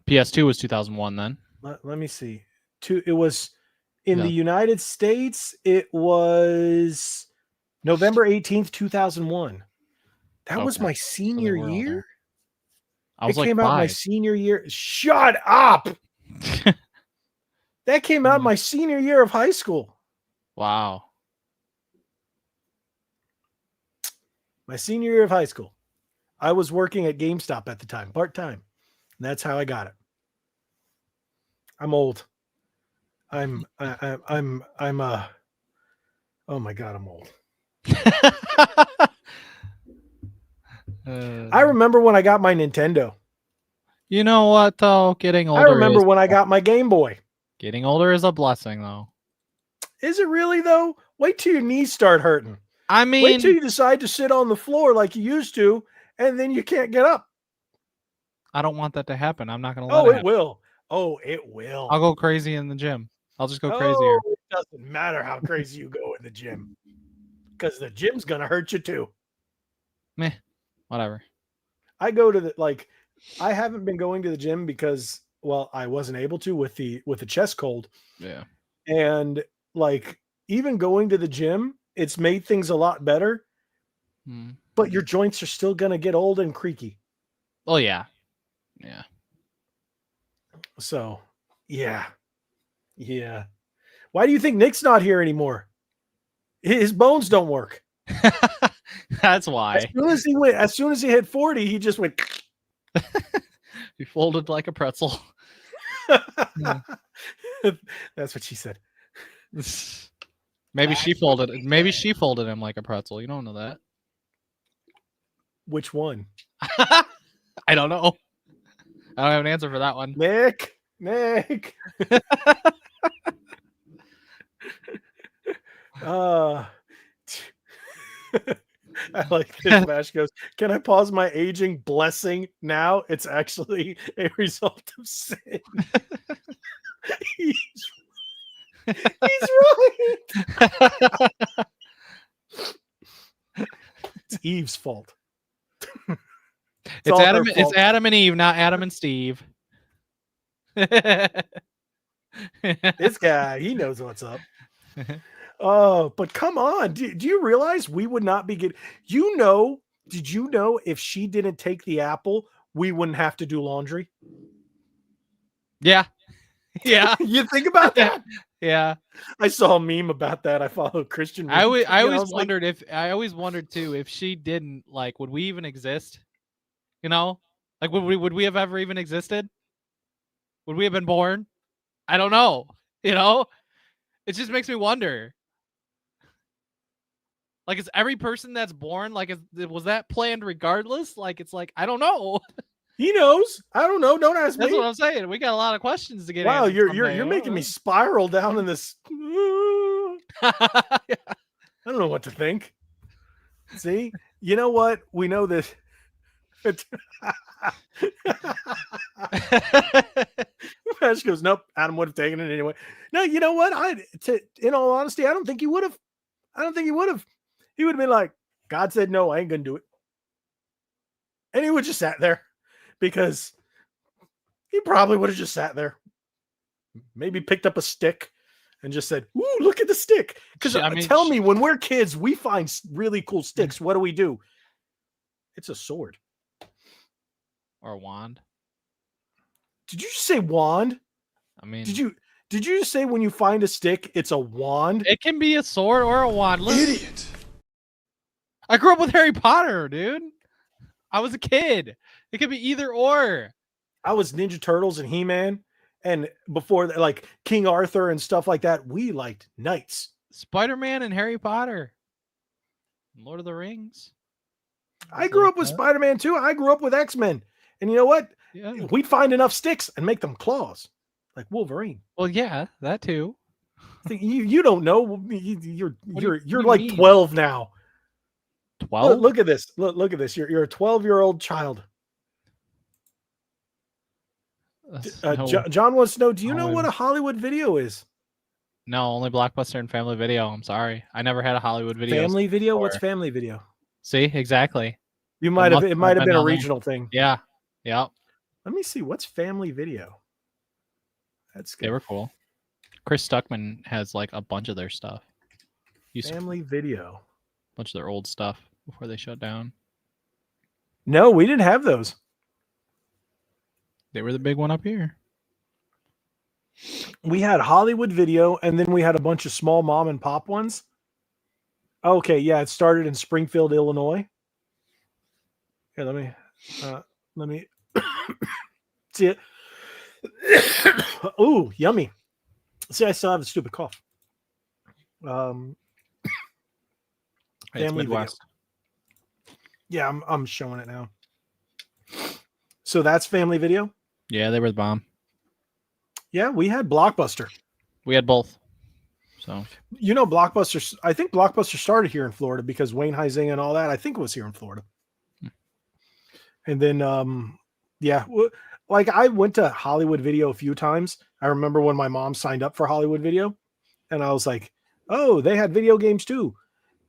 Speaker 2: PS2 was 2001 then.
Speaker 1: Let me see. It was in the United States. It was November 18th, 2001. That was my senior year.
Speaker 2: It
Speaker 1: came out my senior year. Shut up. That came out my senior year of high school.
Speaker 2: Wow.
Speaker 1: My senior year of high school. I was working at GameStop at the time, part-time. And that's how I got it. I'm old. I'm oh my God, I'm old. I remember when I got my Nintendo.
Speaker 2: You know what though? Getting older.
Speaker 1: I remember when I got my Game Boy.
Speaker 2: Getting older is a blessing though.
Speaker 1: Is it really though? Wait till your knees start hurting.
Speaker 2: I mean,
Speaker 1: wait till you decide to sit on the floor like you used to, and then you can't get up.
Speaker 2: I don't want that to happen. I'm not going to let it happen.
Speaker 1: Will. Oh, it will.
Speaker 2: I'll go crazy in the gym. I'll just go crazier.
Speaker 1: It doesn't matter how crazy you go in the gym, because the gym's going to hurt you too.
Speaker 2: Meh, whatever.
Speaker 1: I go to I haven't been going to the gym because, well, I wasn't able to with the chest cold.
Speaker 2: Yeah.
Speaker 1: And even going to the gym, it's made things a lot better, but your joints are still going to get old and creaky.
Speaker 2: Oh yeah. Yeah.
Speaker 1: So, yeah. Yeah. Why do you think Nick's not here anymore? His bones don't work.
Speaker 2: That's why.
Speaker 1: As soon as he hit 40, he just went.
Speaker 2: He folded like a pretzel.
Speaker 1: That's what she said.
Speaker 2: Maybe she folded him like a pretzel. You don't know that.
Speaker 1: Which one?
Speaker 2: I don't know. I don't have an answer for that one.
Speaker 1: Nick. I like this. Mash goes, can I pause my aging blessing now? It's actually a result of sin. He's right. It's Eve's fault.
Speaker 2: It's Adam and Eve, not Adam and Steve.
Speaker 1: This guy, he knows what's up. Oh, but come on. Do you realize we would not be getting, did you know if she didn't take the apple, we wouldn't have to do laundry?
Speaker 2: Yeah. Yeah.
Speaker 1: You think about that?
Speaker 2: Yeah.
Speaker 1: I saw a meme about that. I follow Christian.
Speaker 2: I always wondered too, if she didn't, would we even exist? You know, like would we have ever even existed? Would we have been born? I don't know. You know, it just makes me wonder. Like, is every person that's born like was that planned regardless? Like, it's like I don't know.
Speaker 1: He knows. I don't know. Don't ask
Speaker 2: That's
Speaker 1: me.
Speaker 2: what I'm saying. We got a lot of questions to get
Speaker 1: Wow,
Speaker 2: answered.
Speaker 1: you're making me spiral down in this. I don't know what to think. See, you know what? We know this. Ash goes, nope. Adam would have taken it anyway. No, you know what? In all honesty, I don't think he would have. I don't think he would have. He would have been like, God said no, I ain't gonna do it, and he would just sat there because he probably would have just sat there, maybe picked up a stick and just said, "Ooh, look at the stick." Because tell me, when we're kids, we find really cool sticks. What do? It's a sword
Speaker 2: or a wand.
Speaker 1: Did you just say wand?
Speaker 2: I mean,
Speaker 1: did you just say when you find a stick, it's a wand?
Speaker 2: It can be a sword or a wand.
Speaker 3: Idiot.
Speaker 2: I grew up with Harry Potter, dude. I was a kid. It could be either or.
Speaker 1: I was Ninja Turtles and He-Man, and before that, like King Arthur and stuff like that. We liked knights.
Speaker 2: Spider-Man and Harry Potter. Lord of the Rings.
Speaker 1: I grew up with Spider-Man too. I grew up with X-Men. And you know what?
Speaker 2: Yeah.
Speaker 1: We'd find enough sticks and make them claws, like Wolverine.
Speaker 2: Well, yeah, that too.
Speaker 1: You don't know. You're like
Speaker 2: mean?
Speaker 1: 12 now.
Speaker 2: 12?
Speaker 1: Look at this. Look at this. You're a 12-year-old child.
Speaker 2: No.
Speaker 1: John wants to know, do you know what a Hollywood video is?
Speaker 2: No, only Blockbuster and Family Video. I'm sorry. I never had a Hollywood video.
Speaker 1: Family Video? What's Family Video?
Speaker 2: See, exactly.
Speaker 1: It might have been a regional thing.
Speaker 2: Yeah. Yeah.
Speaker 1: Let me see. What's Family Video? That's good.
Speaker 2: They were cool. Chris Stuckman has like a bunch of their stuff.
Speaker 1: Family Video.
Speaker 2: A bunch of their old stuff before they shut down.
Speaker 1: No, we didn't have those.
Speaker 2: They were the big one up here.
Speaker 1: We had Hollywood Video, and then we had a bunch of small mom and pop ones. Okay, yeah, it started in Springfield, Illinois. Here, let me see it. Ooh, yummy. See, I still have a stupid cough. Family Midwest. Video. Yeah, I'm showing it now. So that's Family Video?
Speaker 2: Yeah, they were the bomb.
Speaker 1: Yeah, we had Blockbuster.
Speaker 2: We had both. So
Speaker 1: you know, Blockbuster. I think Blockbuster started here in Florida because Wayne Huizinga and all that. I think it was here in Florida. And then, yeah, like I went to Hollywood Video a few times. I remember when my mom signed up for Hollywood Video, and I was like, "Oh, they had video games too."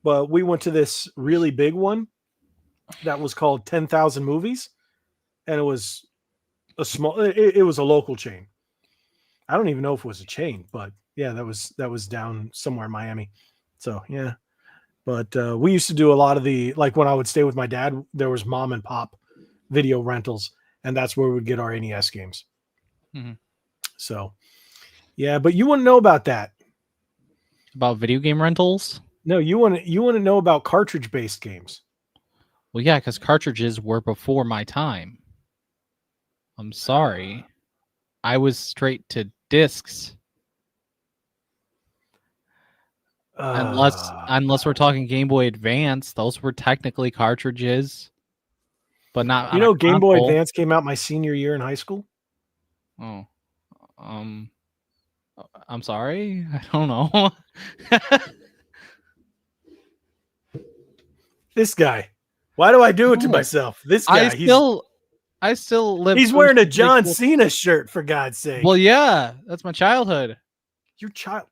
Speaker 1: But we went to this really big one that was called 10,000 Movies, and it was a small. It was a local chain. I don't even know if it was a chain, but yeah, that was down somewhere in Miami. So yeah, but we used to do a lot of the, like when I would stay with my dad, there was mom and pop video rentals, and that's where we would get our NES games.
Speaker 2: Mm-hmm.
Speaker 1: So yeah, but you wouldn't know about that.
Speaker 2: About video game rentals?
Speaker 1: No, you want to know about cartridge based games.
Speaker 2: Well, yeah, because cartridges were before my time. I'm sorry. I was straight to discs. Unless we're talking Game Boy Advance, those were technically cartridges, but not.
Speaker 1: You know, Game Boy Advance came out my senior year in high school.
Speaker 2: Oh, I'm sorry. I don't know.
Speaker 1: This guy. Why do I do it to myself? This guy.
Speaker 2: I still live.
Speaker 1: He's wearing a John Cena shirt, for God's sake.
Speaker 2: Well, yeah, that's my childhood.
Speaker 1: Your child.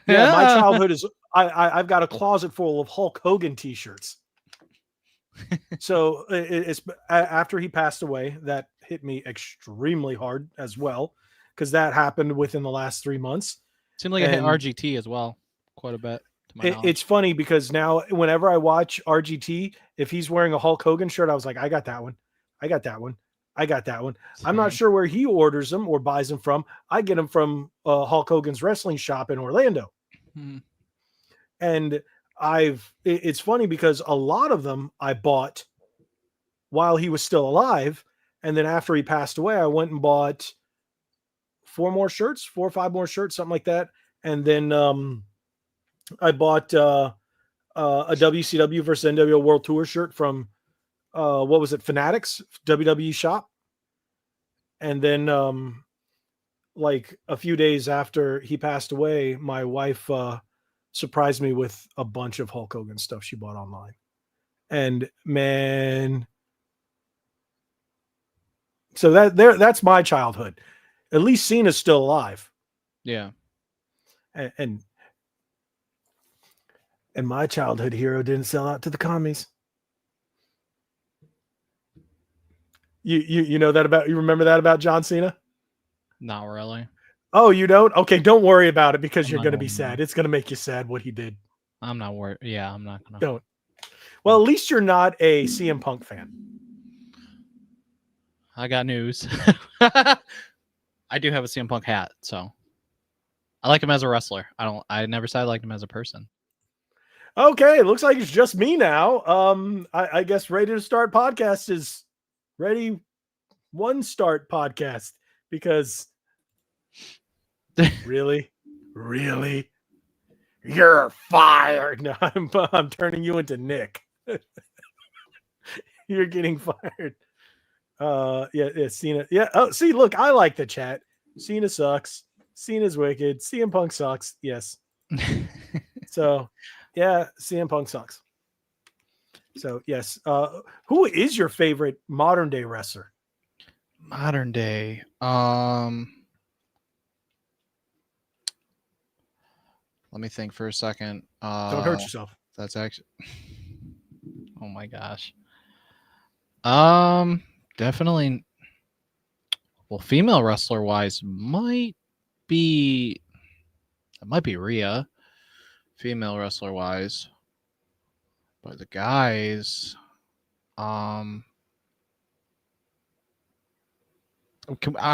Speaker 1: Yeah, my childhood is. I've got a closet full of Hulk Hogan T-shirts. So it's after he passed away, that hit me extremely hard as well, because that happened within the last 3 months.
Speaker 2: Seemed like it hit RGT as well, quite a bit.
Speaker 1: It's funny because now whenever I watch RGT, if he's wearing a Hulk Hogan shirt, I was like, I got that one. I got that one. I got that one.
Speaker 2: Same.
Speaker 1: I'm not sure where he orders them or buys them from. I get them from Hulk Hogan's wrestling shop in Orlando.
Speaker 2: Hmm.
Speaker 1: And it's funny because a lot of them I bought while he was still alive. And then after he passed away, I went and bought 4 or 5 more shirts, something like that. And then I bought a WCW versus NWO World Tour shirt from what was it, Fanatics WWE shop. And then like a few days after he passed away, my wife surprised me with a bunch of Hulk Hogan stuff she bought online. And man, so that's my childhood. At least Cena's still alive.
Speaker 2: Yeah.
Speaker 1: And my childhood hero didn't sell out to the commies. You know that about, you remember that about John Cena?
Speaker 2: Not really.
Speaker 1: Oh, you don't? Okay, don't worry about it because
Speaker 2: I'm
Speaker 1: you're
Speaker 2: not
Speaker 1: going to be
Speaker 2: worried
Speaker 1: sad.
Speaker 2: about
Speaker 1: It's going to make you sad what he did.
Speaker 2: I'm not worried. Yeah, I'm not gonna.
Speaker 1: Don't. Well, at least you're not a CM Punk fan.
Speaker 2: I got news. I do have a CM Punk hat, so I like him as a wrestler. I never said I liked him as a person.
Speaker 1: Okay, looks like it's just me now. I guess Ready to Start Podcast is REDE2START Podcast because really, you're fired. No, I'm turning you into Nick. You're getting fired. Yeah, Cena. Yeah. Oh, see, look, I like the chat. Cena sucks. Cena's wicked. CM Punk sucks. Yes. So, yeah, CM Punk sucks. So, yes. Who is your favorite modern day wrestler?
Speaker 2: Modern day. Let me think for a second.
Speaker 1: Don't hurt yourself.
Speaker 2: That's actually. Oh my gosh. Definitely. Well, female wrestler wise, might be Rhea. Female wrestler wise, but the guys, I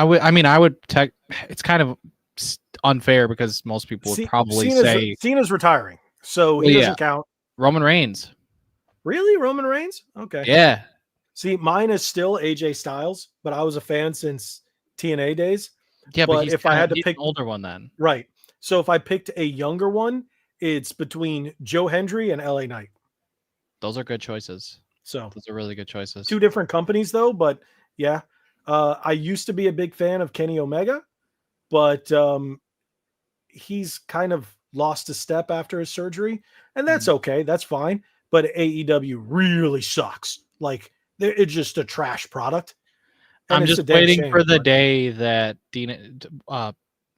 Speaker 2: would tech. It's kind of unfair because most people would probably say
Speaker 1: Cena's retiring, so he doesn't count.
Speaker 2: Roman Reigns.
Speaker 1: Really, Roman Reigns? Okay.
Speaker 2: Yeah.
Speaker 1: See, mine is still AJ Styles, but I was a fan since TNA days.
Speaker 2: Yeah, but
Speaker 1: if I had to pick
Speaker 2: an older one, then
Speaker 1: right. So if I picked a younger one, it's between Joe Hendry and LA Knight.
Speaker 2: Those are good choices.
Speaker 1: So
Speaker 2: those are really good choices.
Speaker 1: 2 different companies, though. But yeah, I used to be a big fan of Kenny Omega, but he's kind of lost a step after his surgery, and that's okay. That's fine. But AEW really sucks. Like, it's just a trash product.
Speaker 2: And I'm just waiting for the day that Dean,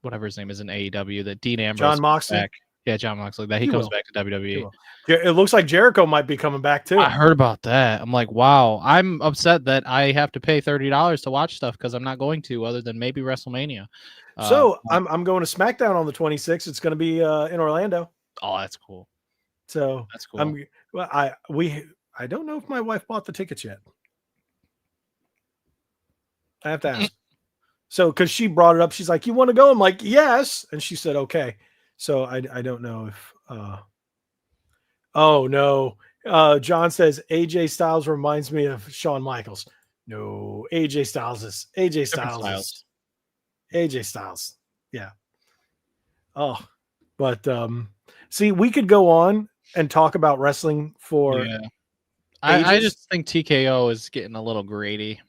Speaker 2: whatever his name is in AEW, that Dean Ambrose
Speaker 1: John Moxley.
Speaker 2: Back. Yeah, John Moxley. That he comes back to WWE.
Speaker 1: It looks like Jericho might be coming back too.
Speaker 2: I heard about that. I'm like, wow. I'm upset that I have to pay $30 to watch stuff because I'm not going to, other than maybe WrestleMania.
Speaker 1: So I'm going to SmackDown on the 26th. It's going to be in Orlando.
Speaker 2: Oh, that's cool.
Speaker 1: So
Speaker 2: that's cool.
Speaker 1: I don't know if my wife bought the tickets yet. I have to ask. So, because she brought it up, she's like, "You want to go?" I'm like, "Yes," and she said, "Okay." So I don't know if. Oh no, John says AJ Styles reminds me of Shawn Michaels. No, AJ Styles is AJ Styles. AJ Styles, yeah. Oh, but see, we could go on and talk about wrestling for.
Speaker 2: Yeah. I just think TKO is getting a little greedy,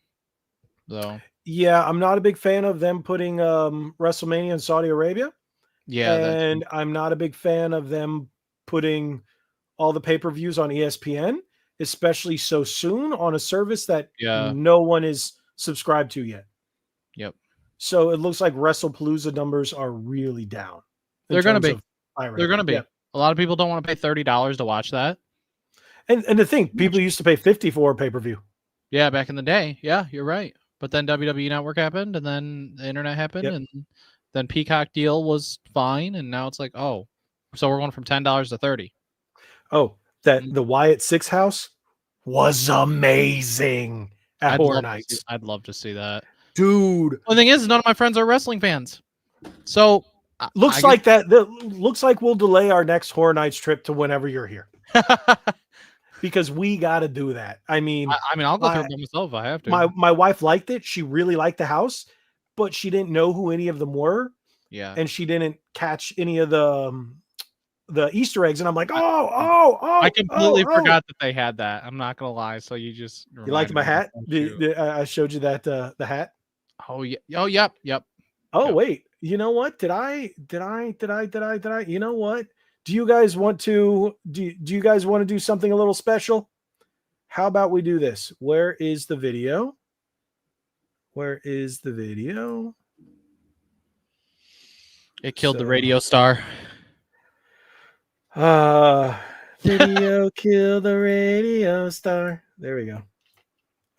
Speaker 2: though.
Speaker 1: Yeah, I'm not a big fan of them putting WrestleMania in Saudi Arabia.
Speaker 2: Yeah,
Speaker 1: and I'm not a big fan of them putting all the pay-per-views on ESPN, especially so soon on a service that no one is subscribed to yet.
Speaker 2: Yep.
Speaker 1: So it looks like WrestlePalooza numbers are really down.
Speaker 2: They're going to be. They're going to be.
Speaker 1: Yeah.
Speaker 2: A lot of people don't want to pay $30 to watch that.
Speaker 1: And to think, people used to pay $50 for a pay-per-view.
Speaker 2: Yeah, back in the day. Yeah, you're right. But then WWE Network happened, and then the internet happened, and then Peacock deal was fine, and now it's like, oh, so we're going from $10 to $30.
Speaker 1: Oh, the Wyatt Six house was amazing at Horror Nights.
Speaker 2: I'd love to see that,
Speaker 1: dude.
Speaker 2: The thing is, none of my friends are wrestling fans, so
Speaker 1: looks like we'll delay our next Horror Nights trip to whenever you're here. because we got to do that. I mean,
Speaker 2: I mean, I'll go through it by myself if I have to.
Speaker 1: my wife liked it. She really liked the house, but she didn't know who any of them were,
Speaker 2: Yeah.
Speaker 1: and she didn't catch any of the Easter eggs. And I'm like, oh,
Speaker 2: I completely forgot that they had that. I'm not gonna lie. So you just
Speaker 1: You liked my hat?
Speaker 2: Oh,
Speaker 1: I showed you that the hat.
Speaker 2: oh yeah. Oh yep.
Speaker 1: Oh
Speaker 2: Yep.
Speaker 1: wait, you know what? Did I? You know what? Do you guys want to do you guys want to do something a little special? How about we do this? Where is the video? Where is the video?
Speaker 2: It killed the radio star.
Speaker 1: Video kill the radio star. There we go.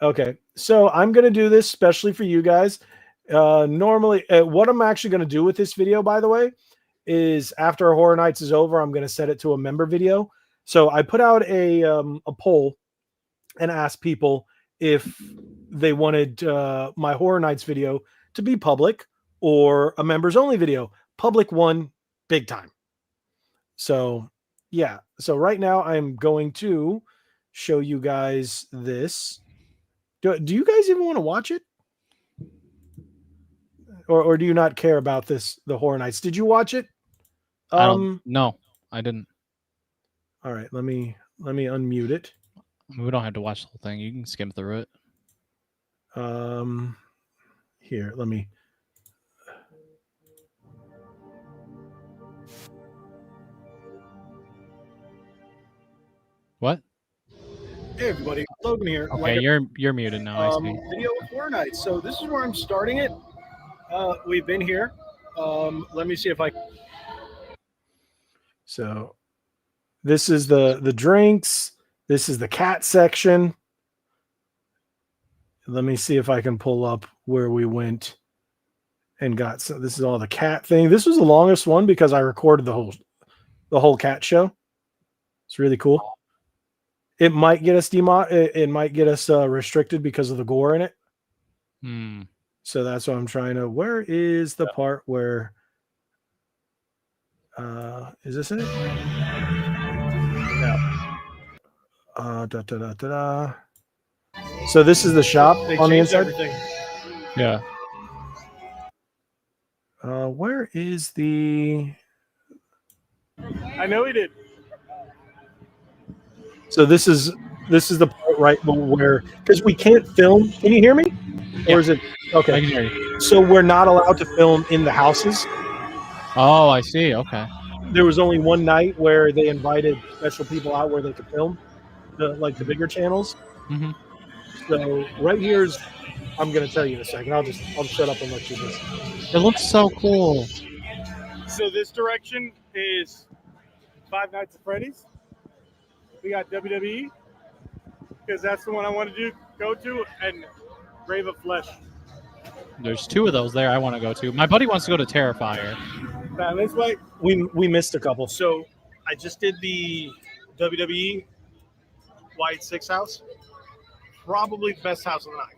Speaker 1: Okay, so I'm gonna do this specially for you guys. Normally, what I'm actually gonna do with this video, by the way, is after Horror Nights is over, I'm gonna set it to a member video. So I put out a poll and asked people if they wanted my Horror Nights video to be public or a members only video. Public won big time. So yeah, so right now I'm going to show you guys this. Do you guys even want to watch it? Or do you not care about this, the Horror Nights? Did you watch it?
Speaker 2: No, I didn't.
Speaker 1: All right, let me unmute it.
Speaker 2: We don't have to watch the whole thing. You can skim through it.
Speaker 1: Here, let me.
Speaker 2: What?
Speaker 1: Hey everybody, Logan here.
Speaker 2: Okay, you're muted now. I see.
Speaker 1: Video with Horror Nights. So this is where I'm starting it. We've been here. Let me see if I. So, this is the drinks. This is the cat section. Let me see if I can pull up where we went and got. So this is all the cat thing. This was the longest one because I recorded the whole cat show. It's really cool. It might get us it might get us restricted because of the gore in it. So that's what I'm trying to. Where is the part where? Is this it? Yeah. So this is the shop on the inside. Everything.
Speaker 2: Yeah.
Speaker 1: Where is the?
Speaker 3: I know he did.
Speaker 1: So this is the part right where, because we can't film. Can you hear me?
Speaker 2: Yeah.
Speaker 1: Or is it okay?
Speaker 2: I can hear you.
Speaker 1: So we're not allowed to film in the houses.
Speaker 2: Oh, I see. Okay.
Speaker 1: There was only one night where they invited special people out where they could film, the bigger channels.
Speaker 2: Mm-hmm.
Speaker 1: So right here's, I'm gonna tell you in a second. I'll shut up and let you listen.
Speaker 2: It looks so cool.
Speaker 3: So this direction is Five Nights at Freddy's. We got WWE because that's the one I want to go to, and Grave of Flesh.
Speaker 2: There's two of those there I want to go to. My buddy wants to go to Terrifier.
Speaker 3: Now this way,
Speaker 1: We missed a couple.
Speaker 3: so I just did the WWE White Six house. Probably the best house of the night.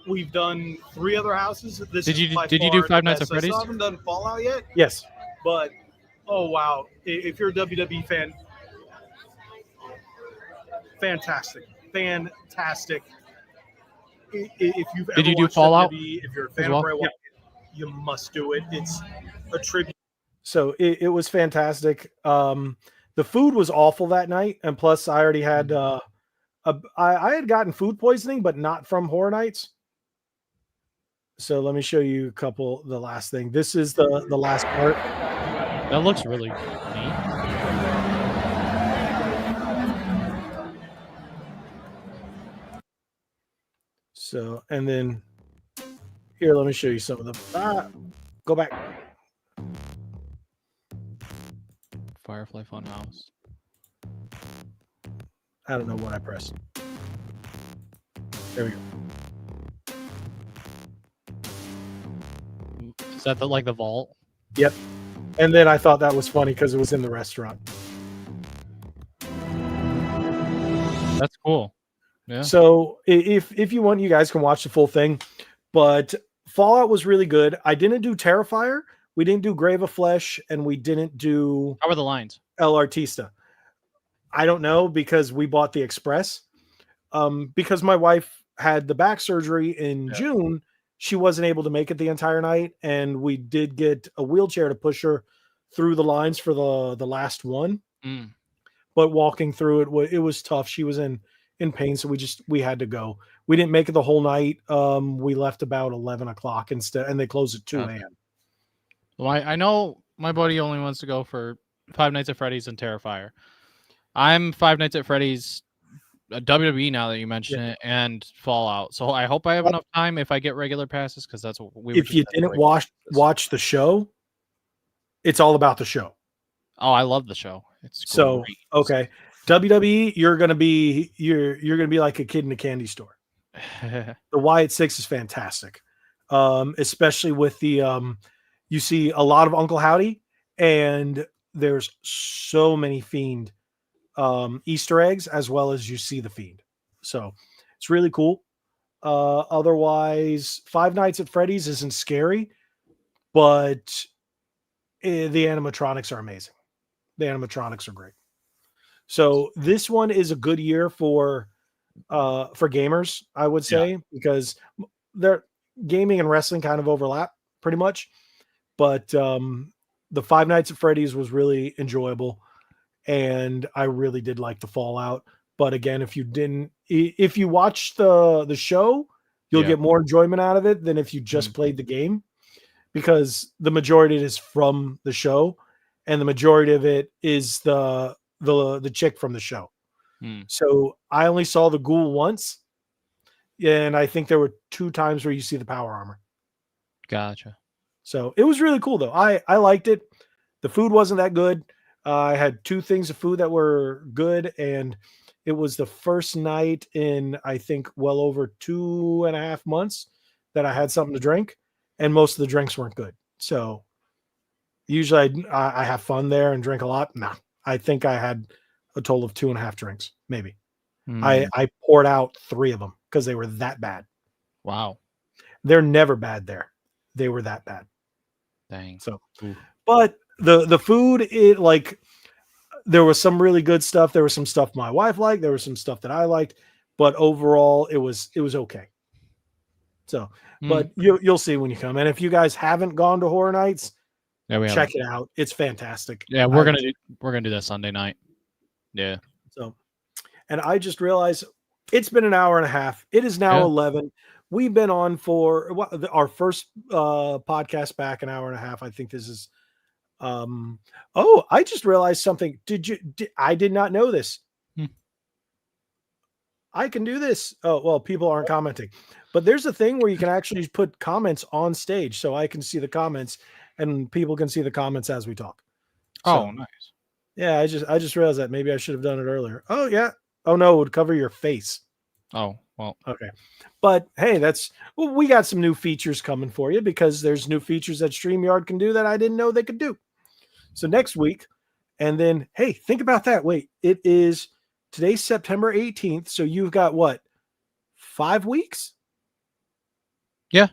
Speaker 3: We've done 3 other houses.
Speaker 2: Did you do Five Nights at Freddy's?
Speaker 3: I haven't done Fallout yet,
Speaker 1: Yes.
Speaker 3: but oh wow, if you're a WWE fan, fantastic. If you've
Speaker 2: Did
Speaker 3: ever
Speaker 2: you do
Speaker 3: watched
Speaker 2: Fallout
Speaker 3: WWE, if you're a fan
Speaker 2: as well?
Speaker 3: of Bray Wyatt, you must do it. It's a tribute.
Speaker 1: So it was fantastic. The food was awful that night, and plus I already had I had gotten food poisoning, but not from Horror Nights. So let me show you a couple. The last thing. This is the last part.
Speaker 2: That looks really neat.
Speaker 1: So, and then here, let me show you some of them. Go back.
Speaker 2: Firefly Funhouse.
Speaker 1: I don't know what I pressed. There we go.
Speaker 2: Is that the vault?
Speaker 1: Yep. And then I thought that was funny because it was in the restaurant.
Speaker 2: That's cool. Yeah.
Speaker 1: So if you want, you guys can watch the full thing. But Fallout was really good. I didn't do Terrifier. We didn't do Grave of Flesh, and we didn't do
Speaker 2: How were the lines?
Speaker 1: El Artista. I don't know because we bought the express. Because my wife had the back surgery in June, she wasn't able to make it the entire night, and we did get a wheelchair to push her through the lines for the last one. But walking through it was tough. She was in pain, so we had to go. We didn't make it the whole night. We left about 11 o'clock instead, and they closed at 2 a.m.
Speaker 2: Well, I know my buddy only wants to go for Five Nights at Freddy's and Terrifier. I'm Five Nights at Freddy's WWE now that you mention it, and Fallout. So I hope I have enough time if I get regular passes, because that's what we.
Speaker 1: If you didn't watch the show, it's all about the show.
Speaker 2: Oh, I love the show. It's
Speaker 1: so
Speaker 2: great.
Speaker 1: Okay. WWE, you're gonna be like a kid in a candy store. The Wyatt Six is fantastic, especially with the you see a lot of Uncle Howdy, and there's so many Fiend Easter eggs, as well as you see the Fiend. So it's really cool. Otherwise, Five Nights at Freddy's isn't scary, but the animatronics are amazing. The animatronics are great. So this one is a good year for gamers, I would say, because they're gaming and wrestling kind of overlap pretty much. But the Five Nights at Freddy's was really enjoyable, and I really did like the Fallout. But again, if you watch the show, you'll get more enjoyment out of it than if you just played the game, because the majority of it is from the show, and the majority of it is the chick from the show. So I only saw the ghoul once, and I think there were 2 times where you see the power armor.
Speaker 2: Gotcha.
Speaker 1: So it was really cool though. I liked it. The food wasn't that good. I had 2 things of food that were good, and it was the first night in, I think, well over 2.5 months that I had something to drink, and most of the drinks weren't good. So usually I have fun there and drink a lot. No, I think I had a total of 2.5 drinks, maybe. I poured out 3 of them because they were that bad.
Speaker 2: Wow.
Speaker 1: They're never bad there. They were that bad.
Speaker 2: Dang.
Speaker 1: So, but the food, there was some really good stuff. There was some stuff my wife liked. There was some stuff that I liked, but overall it was okay. So, but you'll see when you come. And if you guys haven't gone to Horror Nights, check it out. It's fantastic.
Speaker 2: Yeah, we're gonna do that Sunday night. Yeah.
Speaker 1: So, and I just realized it's been an hour and a half. It is now 11. We've been on for our first podcast back an hour and a half. I think this is. I just realized something. I did not know this. I can do this. Oh, well, people aren't commenting, but there's a thing where you can actually put comments on stage, so I can see the comments and people can see the comments as we talk.
Speaker 2: So, nice.
Speaker 1: Yeah, I just realized that. Maybe I should have done it earlier. Oh yeah. Oh no, it would cover your face.
Speaker 2: Oh, well.
Speaker 1: Okay. But hey, we got some new features coming for you, because there's new features that StreamYard can do that I didn't know they could do. So next week, and then, hey, think about that. Wait, today's September 18th. So you've got what? 5 weeks?
Speaker 2: Yeah.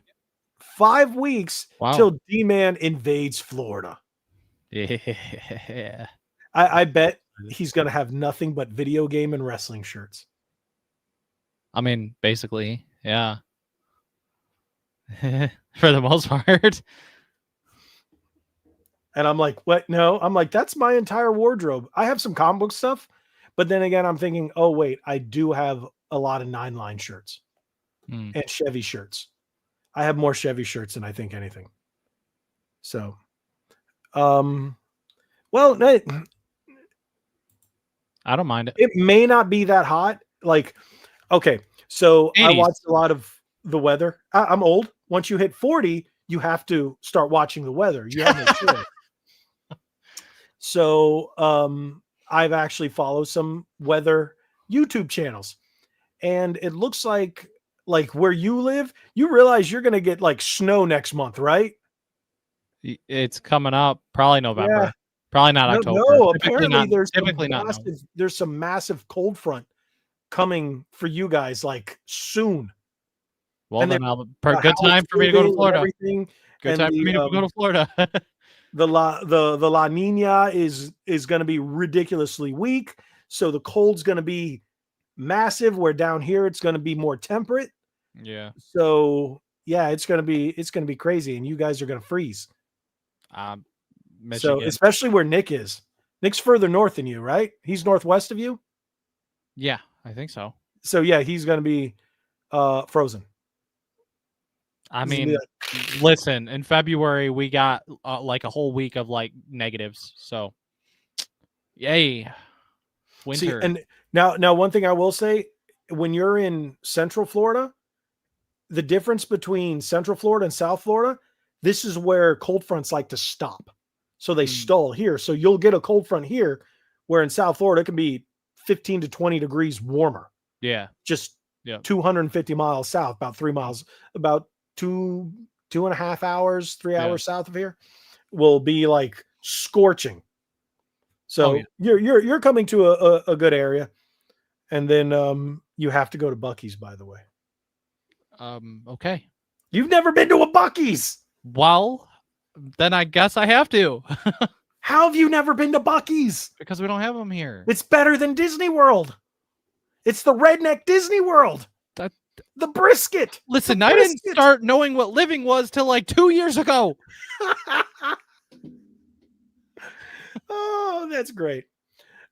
Speaker 1: 5 weeks till D-Man invades Florida.
Speaker 2: Yeah.
Speaker 1: I bet he's going to have nothing but video game and wrestling shirts.
Speaker 2: I mean, basically, yeah. For the most part.
Speaker 1: And I'm like, what? No, I'm like, that's my entire wardrobe. I have some comic book stuff, but then again, I'm thinking, oh wait, I do have a lot of 9-line shirts and Chevy shirts. I have more Chevy shirts than I think anything. So, well,
Speaker 2: I don't mind it.
Speaker 1: It may not be that hot. Like, okay, so 80s. I watched a lot of the weather. I'm old. Once you hit 40, you have to start watching the weather. You have no choice. So I've actually followed some weather YouTube channels, and it looks like where you live, you realize you're going to get like snow next month, right?
Speaker 2: It's coming up, probably November. Yeah. Probably not October.
Speaker 1: No, apparently there's some massive cold front coming for you guys like soon.
Speaker 2: Well, then good time for me to go to Florida. Good time for me to go to Florida.
Speaker 1: The La Nina is going to be ridiculously weak. So the cold's going to be massive, where down here it's going to be more temperate.
Speaker 2: Yeah.
Speaker 1: So yeah, it's going to be crazy, and you guys are going to freeze.
Speaker 2: Michigan.
Speaker 1: So especially where Nick is. Nick's further north than you, right? He's northwest of you.
Speaker 2: Yeah, I think so.
Speaker 1: So yeah, he's going to be frozen.
Speaker 2: I mean, listen, in February we got like a whole week of like negatives. So, yay, winter.
Speaker 1: See, and now one thing I will say, when you're in Central Florida, the difference between Central Florida and South Florida, this is where cold fronts like to stop. So they stall here. So you'll get a cold front here, where in South Florida it can be 15 to 20 degrees warmer.
Speaker 2: Yeah.
Speaker 1: Just 250 miles south, about 3 miles, about 2.5 hours, 3 hours south of here, will be like scorching. So you're coming to a good area. And then you have to go to Buc-ee's, by the way.
Speaker 2: Okay.
Speaker 1: You've never been to a Buc-ee's.
Speaker 2: Well, then I guess I have to.
Speaker 1: How have you never been to Buc-ee's?
Speaker 2: Because we don't have them here.
Speaker 1: It's better than Disney World. It's the redneck Disney World. The brisket.
Speaker 2: Listen, I didn't start knowing what living was till like 2 years ago.
Speaker 1: Oh, that's great.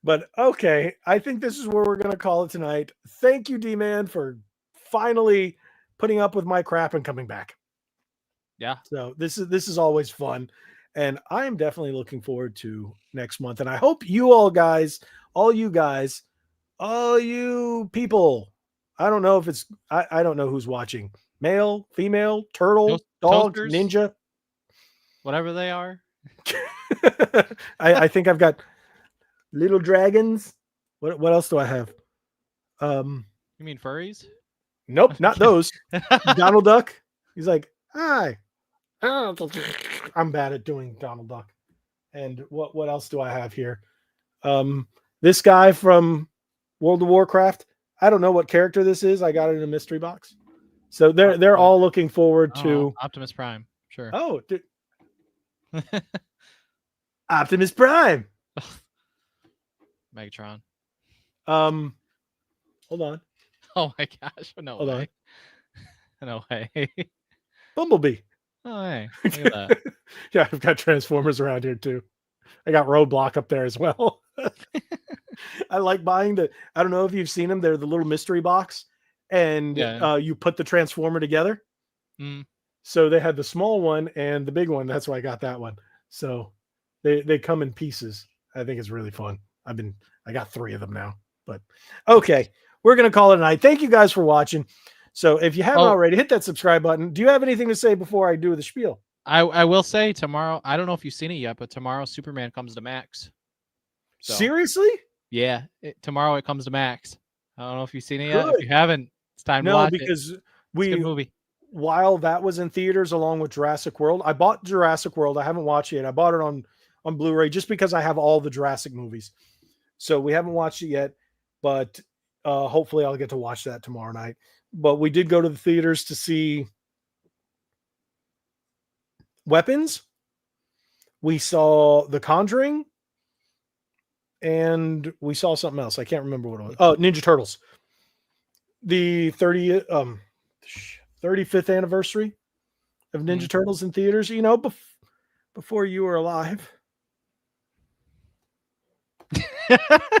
Speaker 1: But okay, I think this is where we're going to call it tonight. Thank you, D-Man, for finally putting up with my crap and coming back.
Speaker 2: Yeah.
Speaker 1: So this is always fun, and I am definitely looking forward to next month. And I hope you all guys, all you people. I don't know if it's I don't know who's watching. Male, female, turtle, dog,
Speaker 2: toasters,
Speaker 1: ninja,
Speaker 2: whatever they are.
Speaker 1: I think I've got little dragons. What else do I have?
Speaker 2: You mean furries?
Speaker 1: Nope, not those. Donald Duck. He's like, hi. I'm bad at doing Donald Duck. And what else do I have here? This guy from World of Warcraft. I don't know what character this is. I got it in a mystery box. So they're all looking forward to
Speaker 2: Optimus Prime. Sure.
Speaker 1: Oh, dude. Optimus Prime.
Speaker 2: Megatron.
Speaker 1: Hold on.
Speaker 2: Oh my gosh. No
Speaker 1: Hold
Speaker 2: way. No way.
Speaker 1: Bumblebee.
Speaker 2: Oh, hey. Look at that.
Speaker 1: Yeah, I've got Transformers around here too. I got Roadblock up there as well. I like buying I don't know if you've seen them. They're the little mystery box, and you put the Transformer together. So they had the small one and the big one. That's why I got that one. So they come in pieces. I think it's really fun. I got 3 of them now. But okay, we're gonna call it a night. Thank you guys for watching. So if you haven't already, hit that subscribe button. Do you have anything to say before I do the spiel?
Speaker 2: I will say tomorrow, I don't know if you've seen it yet, but tomorrow Superman comes to Max. So,
Speaker 1: seriously?
Speaker 2: Yeah. Tomorrow it comes to Max. I don't know if you've seen it yet. If you haven't, it's time to watch it.
Speaker 1: No, because
Speaker 2: it's a good movie.
Speaker 1: While that was in theaters along with Jurassic World, I bought Jurassic World. I haven't watched it yet. I bought it on Blu-ray just because I have all the Jurassic movies. So we haven't watched it yet, but hopefully I'll get to watch that tomorrow night. But we did go to the theaters to see Weapons. We saw The Conjuring. And we saw something else. I can't remember what it was. Oh, Ninja Turtles. The 35th anniversary of Ninja Turtles in theaters, before you were alive.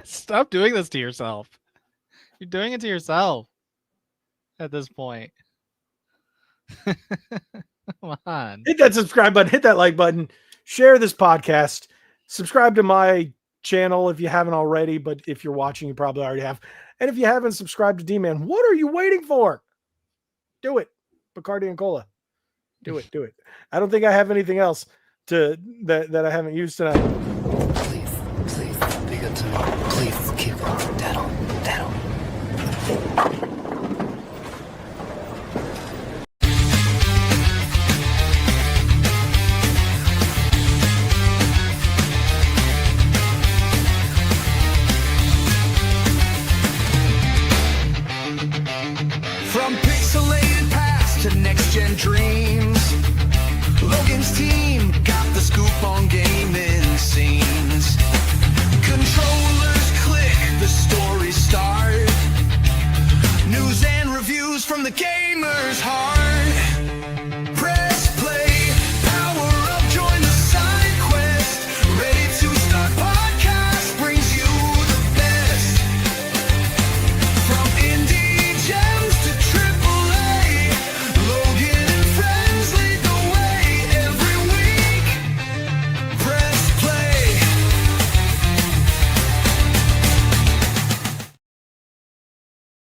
Speaker 2: Stop doing this to yourself. You're doing it to yourself at this point. Come on.
Speaker 1: Hit that subscribe button. Hit that like button. Share this podcast. Subscribe to my channel if you haven't already, but if you're watching, you probably already have. And if you haven't subscribed to D-Man, what are you waiting for? Do it. Bacardi and Cola. Do it. Do it. I don't think I have anything else that I haven't used tonight.
Speaker 4: Please, be good to me. Please keep on. Dad.
Speaker 5: From pixelated past to next-gen dreams, Logan's team got the scoop on gaming scenes. Controllers click, the from the gamer's heart.